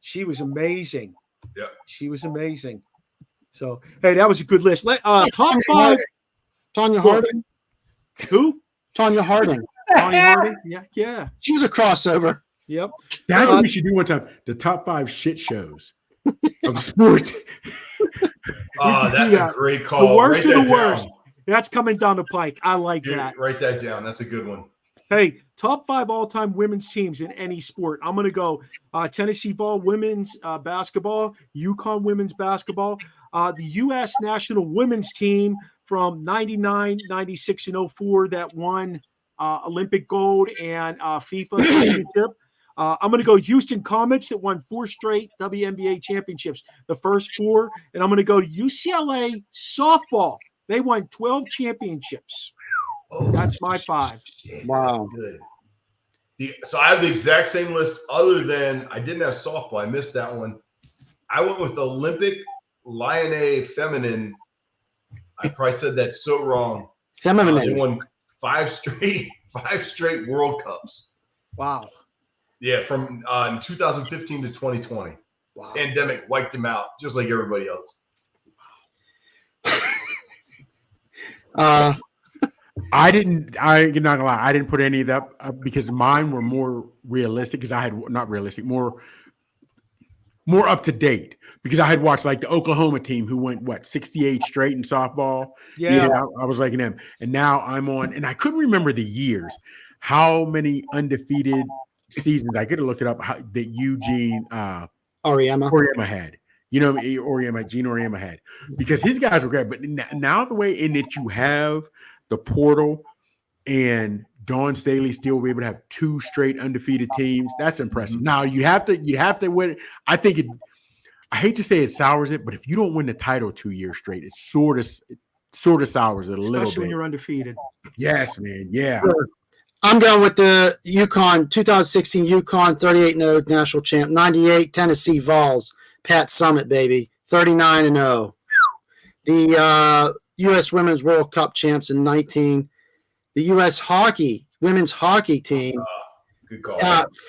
[SPEAKER 1] She was amazing.
[SPEAKER 2] Yeah.
[SPEAKER 1] She was amazing. So, hey, that was a good list. Top 5.
[SPEAKER 3] Tonya Harding.
[SPEAKER 1] Who?
[SPEAKER 3] Tonya Harding.
[SPEAKER 1] Tonya Harding. Yeah.
[SPEAKER 3] She was a crossover.
[SPEAKER 1] Yep.
[SPEAKER 4] That's what we should do one time. The top 5 shit shows of sports.
[SPEAKER 2] That's a great call.
[SPEAKER 1] The worst
[SPEAKER 2] of
[SPEAKER 1] the worst. That's coming down the pike. I like that.
[SPEAKER 2] Write that down. That's a good one.
[SPEAKER 1] Hey, top 5 all-time women's teams in any sport. I'm going to go Tennessee Vol women's basketball, UConn women's basketball, the U.S. national women's team from 99, 96, and 04 that won Olympic gold and FIFA championship. I'm going to go Houston Comets that won 4 straight WNBA championships, the first 4. And I'm going to go to UCLA softball. They won 12 championships.
[SPEAKER 2] Oh,
[SPEAKER 1] that's my 5.
[SPEAKER 2] Shit,
[SPEAKER 3] wow.
[SPEAKER 2] Good. So I have the exact same list other than I didn't have softball. I missed that one. I went with Olympic Lyonnais feminine. I probably said that so wrong.
[SPEAKER 3] Feminine.
[SPEAKER 2] They won 5 straight World Cups.
[SPEAKER 1] Wow.
[SPEAKER 2] Yeah, from 2015 to 2020.
[SPEAKER 1] Wow.
[SPEAKER 2] Pandemic wiped them out, just like everybody else.
[SPEAKER 4] I'm not gonna lie, I didn't put any of that up because mine were more realistic because I had not realistic, more up to date because I had watched like the Oklahoma team who went 68 straight in softball.
[SPEAKER 1] Yeah.
[SPEAKER 4] I was liking them. And now I'm on, and I couldn't remember the years, how many undefeated seasons. I could have looked it up that Eugene Oriema had. You know, Gene Oriema had, because his guys were great. But now the way in that you have the portal and Dawn Staley still will be able to have 2 straight undefeated teams, that's impressive. Now you have to win. I think I hate to say it sours it, but if you don't win the title 2 years straight, it sort of sours it a little bit.
[SPEAKER 1] Especially when you're undefeated.
[SPEAKER 4] Yes, man. Yeah.
[SPEAKER 3] I'm going with the UConn 2016 UConn 38-0 national champ, 98 Tennessee Vols, Pat Summitt, baby, 39-0. The U.S. Women's World Cup champs in 19. The U.S. women's hockey team,
[SPEAKER 2] good call.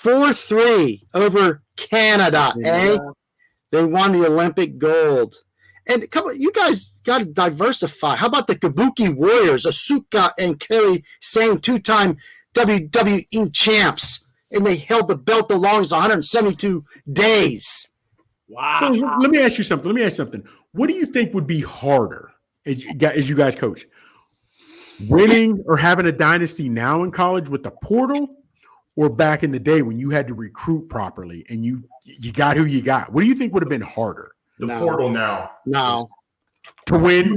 [SPEAKER 3] 4-3 over Canada. They won the Olympic gold. And come on, you guys got to diversify. How about the Kabuki Warriors, Asuka and Kerry Sane, 2-time WWE champs, and they held the belt the longest, 172 days.
[SPEAKER 1] Wow.
[SPEAKER 4] So let me ask you something. What do you think would be harder as you guys coach? Winning or having a dynasty now in college with the portal, or back in the day when you had to recruit properly and you got who you got? What do you think would have been harder?
[SPEAKER 2] The portal now.
[SPEAKER 3] No.
[SPEAKER 4] To win,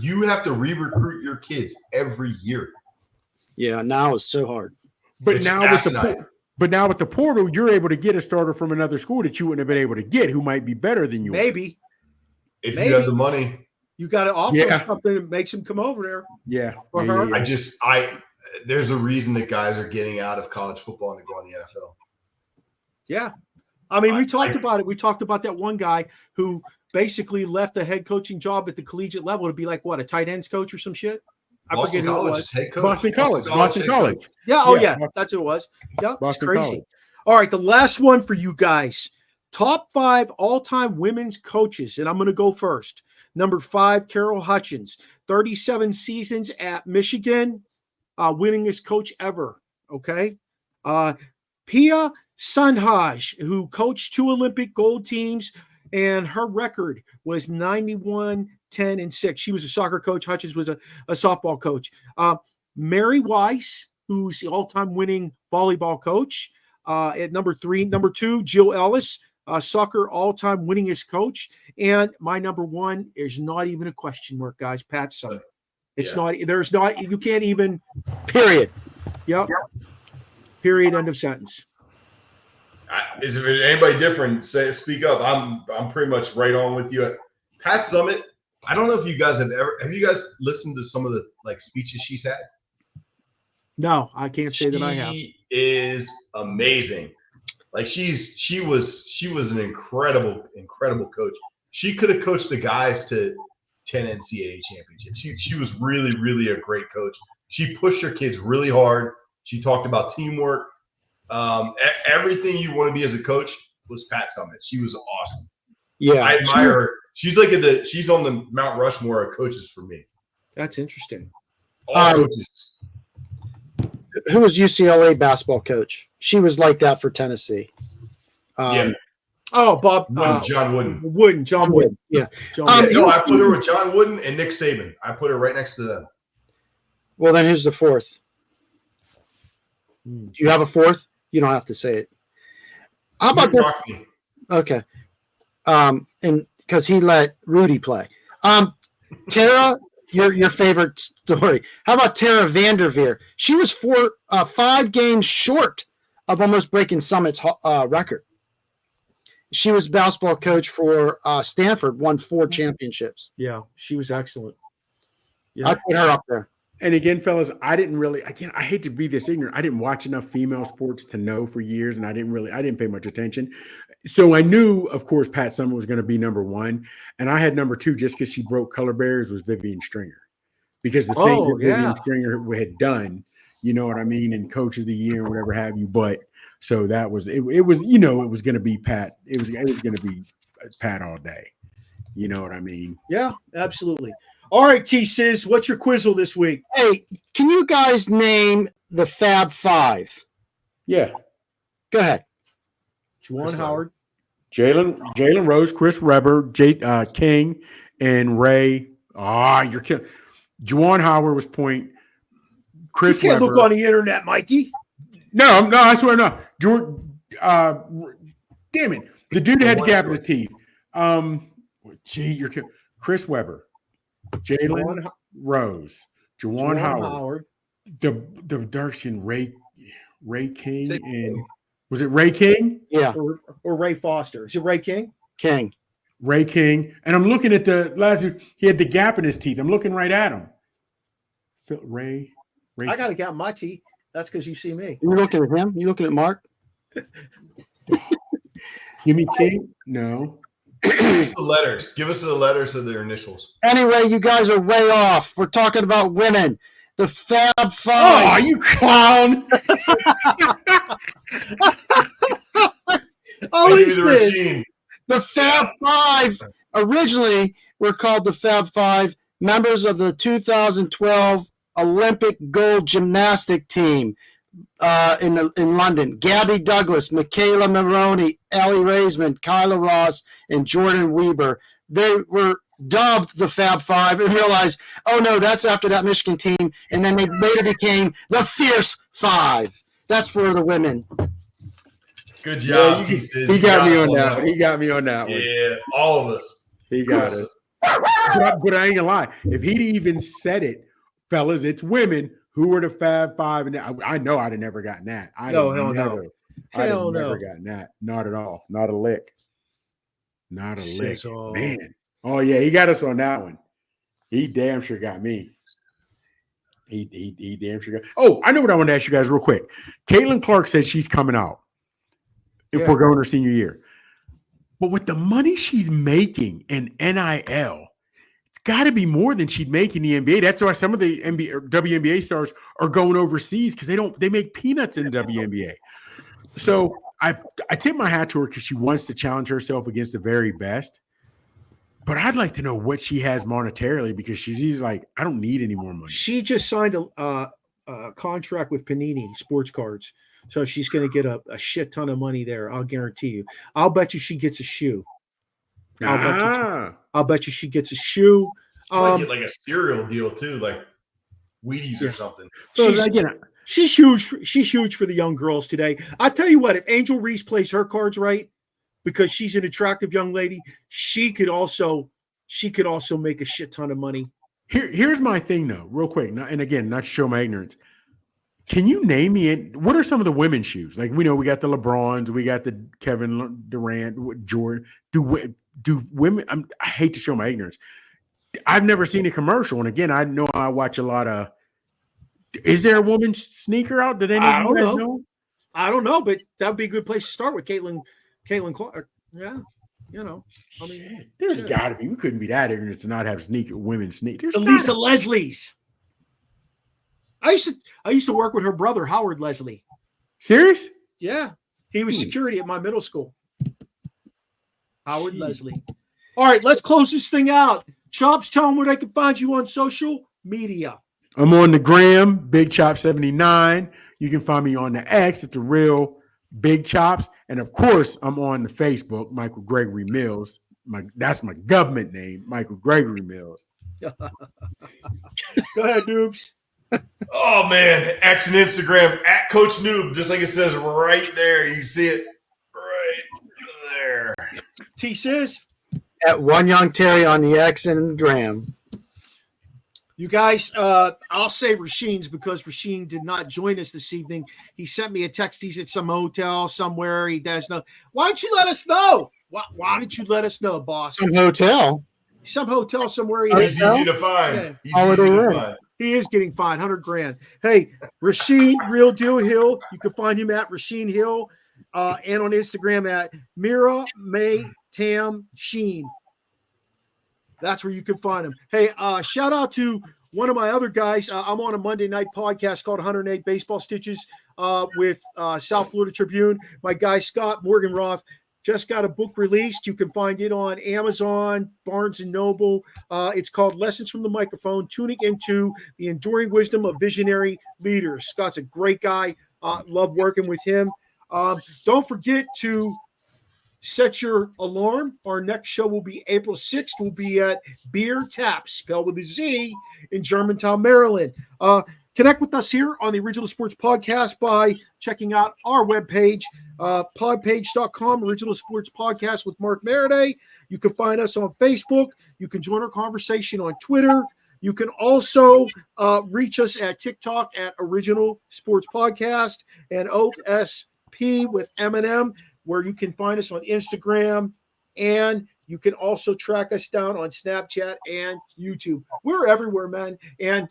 [SPEAKER 2] you have to re-recruit your kids every year.
[SPEAKER 3] Yeah, now it's so hard.
[SPEAKER 4] But now with the portal, you're able to get a starter from another school that you wouldn't have been able to get, who might be better than you.
[SPEAKER 1] Maybe.
[SPEAKER 2] If you have the money.
[SPEAKER 1] You got to offer something that makes him come over there.
[SPEAKER 4] Yeah.
[SPEAKER 1] For her.
[SPEAKER 2] There's a reason that guys are getting out of college football and they're going to the NFL.
[SPEAKER 1] Yeah. I mean, we talked about it. We talked about that one guy who basically left a head coaching job at the collegiate level to be like, what, a tight ends coach or some shit? I forget who it was.
[SPEAKER 2] Head coach.
[SPEAKER 4] Boston College.
[SPEAKER 1] Yeah. Oh, yeah. That's who it was. Yeah. It's crazy. College. All right. The last one for you guys. Top 5 all-time women's coaches. And I'm going to go first. Number 5, Carol Hutchins, 37 seasons at Michigan, winningest coach ever. Okay. Pia Sundhage, who coached 2 Olympic gold teams, and her record was 91, 10, and 6. She was a soccer coach. Hutchins was a softball coach. Mary Weiss, who's the all-time winning volleyball coach, at number 3. Number 2, Jill Ellis, soccer all-time winningest coach. And my number 1 is not even a question mark, guys. Pat Summitt. It's not. There's not. You can't even.
[SPEAKER 3] Period.
[SPEAKER 1] Yep. Period. End of sentence.
[SPEAKER 2] Is there anybody different? Speak up. I'm pretty much right on with you. Pat Summitt. I don't know if you guys have you guys listened to some of the speeches she's had?
[SPEAKER 1] No, I can't say that I have.
[SPEAKER 2] She is amazing. She was an incredible coach. She could have coached the guys to 10 NCAA championships. She was really, really a great coach. She pushed her kids really hard. She talked about teamwork. Everything you want to be as a coach was Pat Summitt. She was awesome.
[SPEAKER 3] Yeah,
[SPEAKER 2] I admire her. She's she's on the Mount Rushmore of coaches for me.
[SPEAKER 1] That's interesting.
[SPEAKER 2] All coaches.
[SPEAKER 3] Who was UCLA basketball coach? She was like that for Tennessee.
[SPEAKER 2] Yeah.
[SPEAKER 1] Oh, Bob.
[SPEAKER 2] John Wooden.
[SPEAKER 1] John Wooden.
[SPEAKER 3] Yeah.
[SPEAKER 2] No, I put her with John Wooden and Nick Saban. I put her right next to them.
[SPEAKER 3] Well, then here's the fourth. Do you have a fourth? You don't have to say it. How about this? Okay. And because he let Rudy play. Tara, your favorite story. How about Tara Vanderveer? She was 5 games short of almost breaking Summit's record. She was basketball coach for Stanford, won 4 championships.
[SPEAKER 1] Yeah, she was excellent. Yeah.
[SPEAKER 3] I put her up there.
[SPEAKER 4] And again, fellas, I hate to be this ignorant. I didn't watch enough female sports to know for years, and I didn't pay much attention. So I knew, of course, Pat Summitt was going to be number 1, and I had number 2 just because she broke color barriers was Vivian Stringer, because the things that Vivian Stringer had done, you know what I mean, and Coach of the Year and whatever have you. But so that was it was it was going to be Pat. It was going to be Pat all day. You know what I mean?
[SPEAKER 1] Yeah, absolutely. All right, T-Sizz, what's your quizzle this week?
[SPEAKER 3] Hey, can you guys name the Fab 5?
[SPEAKER 4] Yeah.
[SPEAKER 3] Go ahead.
[SPEAKER 1] Juwan Howard.
[SPEAKER 4] Jalen Rose, Chris Webber, King, and Ray. You're killing. Juwan Howard was point. Chris
[SPEAKER 1] You can't
[SPEAKER 4] Webber.
[SPEAKER 1] look on the internet, Mikey.
[SPEAKER 4] No, I swear no. George, damn it. The dude that had the gap in his teeth. You're killing. Chris Webber. Jalen Rose, Juwan Howard, the dark skin Ray King, and was it Ray King?
[SPEAKER 3] Yeah,
[SPEAKER 1] or Ray Foster? Is it Ray King?
[SPEAKER 4] Ray King, and I'm looking at the last dude. He had the gap in his teeth. I'm looking right at him. Ray.
[SPEAKER 1] I got a gap in my teeth. That's because you see me.
[SPEAKER 3] You looking at him? You looking at Mark?
[SPEAKER 4] You mean King? No.
[SPEAKER 2] Give us the letters. Give us the letters of their initials.
[SPEAKER 3] Anyway, you guys are way off. We're talking about women. The Fab 5.
[SPEAKER 4] Oh, you clown.
[SPEAKER 3] The Fab 5 originally were called the Fab 5, members of the 2012 Olympic gold gymnastic team in London. Gabby Douglas, Michaela Maroney, Ellie Raisman, Kyla Ross, and Jordan Weber. They were dubbed the Fab 5 and realized, oh no, that's after that Michigan team. And then they later became the Fierce 5. That's for the women.
[SPEAKER 2] Good job,
[SPEAKER 4] T-Sizz. He got me on that one. He got me on that one.
[SPEAKER 2] Yeah, all of us.
[SPEAKER 4] He got us. But I ain't gonna lie. If he'd even said it, fellas, it's women who were the Fab 5, and I know I'd have never gotten that. I'd have never gotten that. Not at all. Not a lick. Not a lick. Man. Oh yeah, he got us on that one. He damn sure got me. He damn sure got. Oh, I know what I want to ask you guys real quick. Caitlin Clark said she's coming out if we're going her senior year. But with the money she's making in NIL, it's got to be more than she'd make in the NBA. That's why some of the WNBA stars are going overseas because they make peanuts in the WNBA. So I tip my hat to her because she wants to challenge herself against the very best. But I'd like to know what she has monetarily because she's like, I don't need any more money.
[SPEAKER 1] She just signed a contract with Panini Sports Cards. So she's going to get a shit ton of money there. I'll guarantee you. I'll bet you she gets a shoe. I'll bet you she gets a shoe.
[SPEAKER 2] Get like a cereal deal too, like Wheaties or something.
[SPEAKER 1] She's huge. She's huge for the young girls today. I tell you what, if Angel Reese plays her cards right, because she's an attractive young lady, she could also make a shit ton of money.
[SPEAKER 4] Here's my thing though, real quick. And again, not to show my ignorance. Can you name me what are some of the women's shoes? Like we know we got the LeBrons, we got the Kevin Durant, Jordan. Do women? I hate to show my ignorance. I've never seen a commercial, and again, I know I watch a lot of. Is there a woman's sneaker out? Did any of you guys know?
[SPEAKER 1] I don't know, but that would be a good place to start with Caitlin Clark. Yeah, you know. I mean,
[SPEAKER 4] there's got to be. We couldn't be that ignorant to not have women's sneakers.
[SPEAKER 1] Lisa Leslie's. I used to work with her brother, Howard Leslie.
[SPEAKER 4] Serious?
[SPEAKER 1] Yeah. He was security at my middle school. Howard Leslie. All right, let's close this thing out. Chops, tell them where they can find you on social media.
[SPEAKER 4] I'm on the gram, Big Chop 79. You can find me on the X. It's a real Big Chops. And of course, I'm on the Facebook, Michael Gregory Mills. That's my government name, Michael Gregory Mills.
[SPEAKER 1] Go ahead, Noobs.
[SPEAKER 2] Oh man, X and Instagram at Coach Noob, just like it says right there. You can see it right there.
[SPEAKER 1] T says
[SPEAKER 3] at One Young Terry on the X and Gram.
[SPEAKER 1] You guys, I'll say Rasheen's because Rasheen did not join us this evening. He sent me a text. He's at some hotel somewhere. He does know. Why don't you let us know? Why didn't you let us know, boss?
[SPEAKER 3] Some hotel
[SPEAKER 1] somewhere.
[SPEAKER 2] He's easy to find.
[SPEAKER 1] Yeah.
[SPEAKER 2] He's easy to find.
[SPEAKER 1] He is getting fined, $100,000. Hey, Rasheen, Real Deal Hill. You can find him at Rasheen Hill and on Instagram at Mira May Tam Sheen. That's where you can find him. Hey, shout out to one of my other guys. I'm on a Monday night podcast called 108 Baseball Stitches with South Florida Tribune. My guy, Scott Morganroth, just got a book released. You can find it on Amazon, Barnes & Noble. It's called Lessons from the Microphone, Tuning into the Enduring Wisdom of Visionary Leaders. Scott's a great guy. Love working with him. Don't forget to set your alarm. Our next show will be April 6th. We'll be at Beer Taps, spelled with a Z, in Germantown, Maryland. Connect with us here on the Original Sports Podcast by checking out our webpage, podpage.com, Original Sports Podcast with Mark Maradei. You can find us on Facebook. You can join our conversation on Twitter. You can also reach us at TikTok at Original Sports Podcast and OSP with M&M, where you can find us on Instagram, and you can also track us down on Snapchat and YouTube. We're everywhere, man. And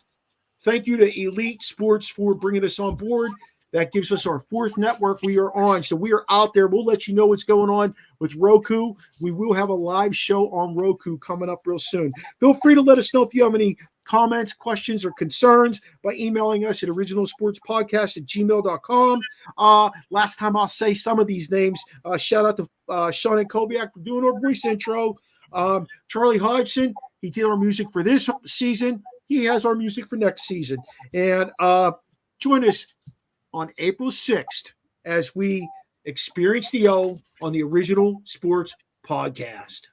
[SPEAKER 1] thank you to Elite Sports for bringing us on board. That gives us our fourth network we are on. So we are out there. We'll let you know what's going on with Roku. We will have a live show on Roku coming up real soon. Feel free to let us know if you have any comments, questions, or concerns by emailing us at originalsportspodcast@gmail.com. Last time I'll say some of these names. Shout out to Sean and Kobiak for doing our voice intro. Charlie Hodgson, he did our music for this season. He has our music for next season. And join us on April 6th as we experience the O on the Original Sports Podcast.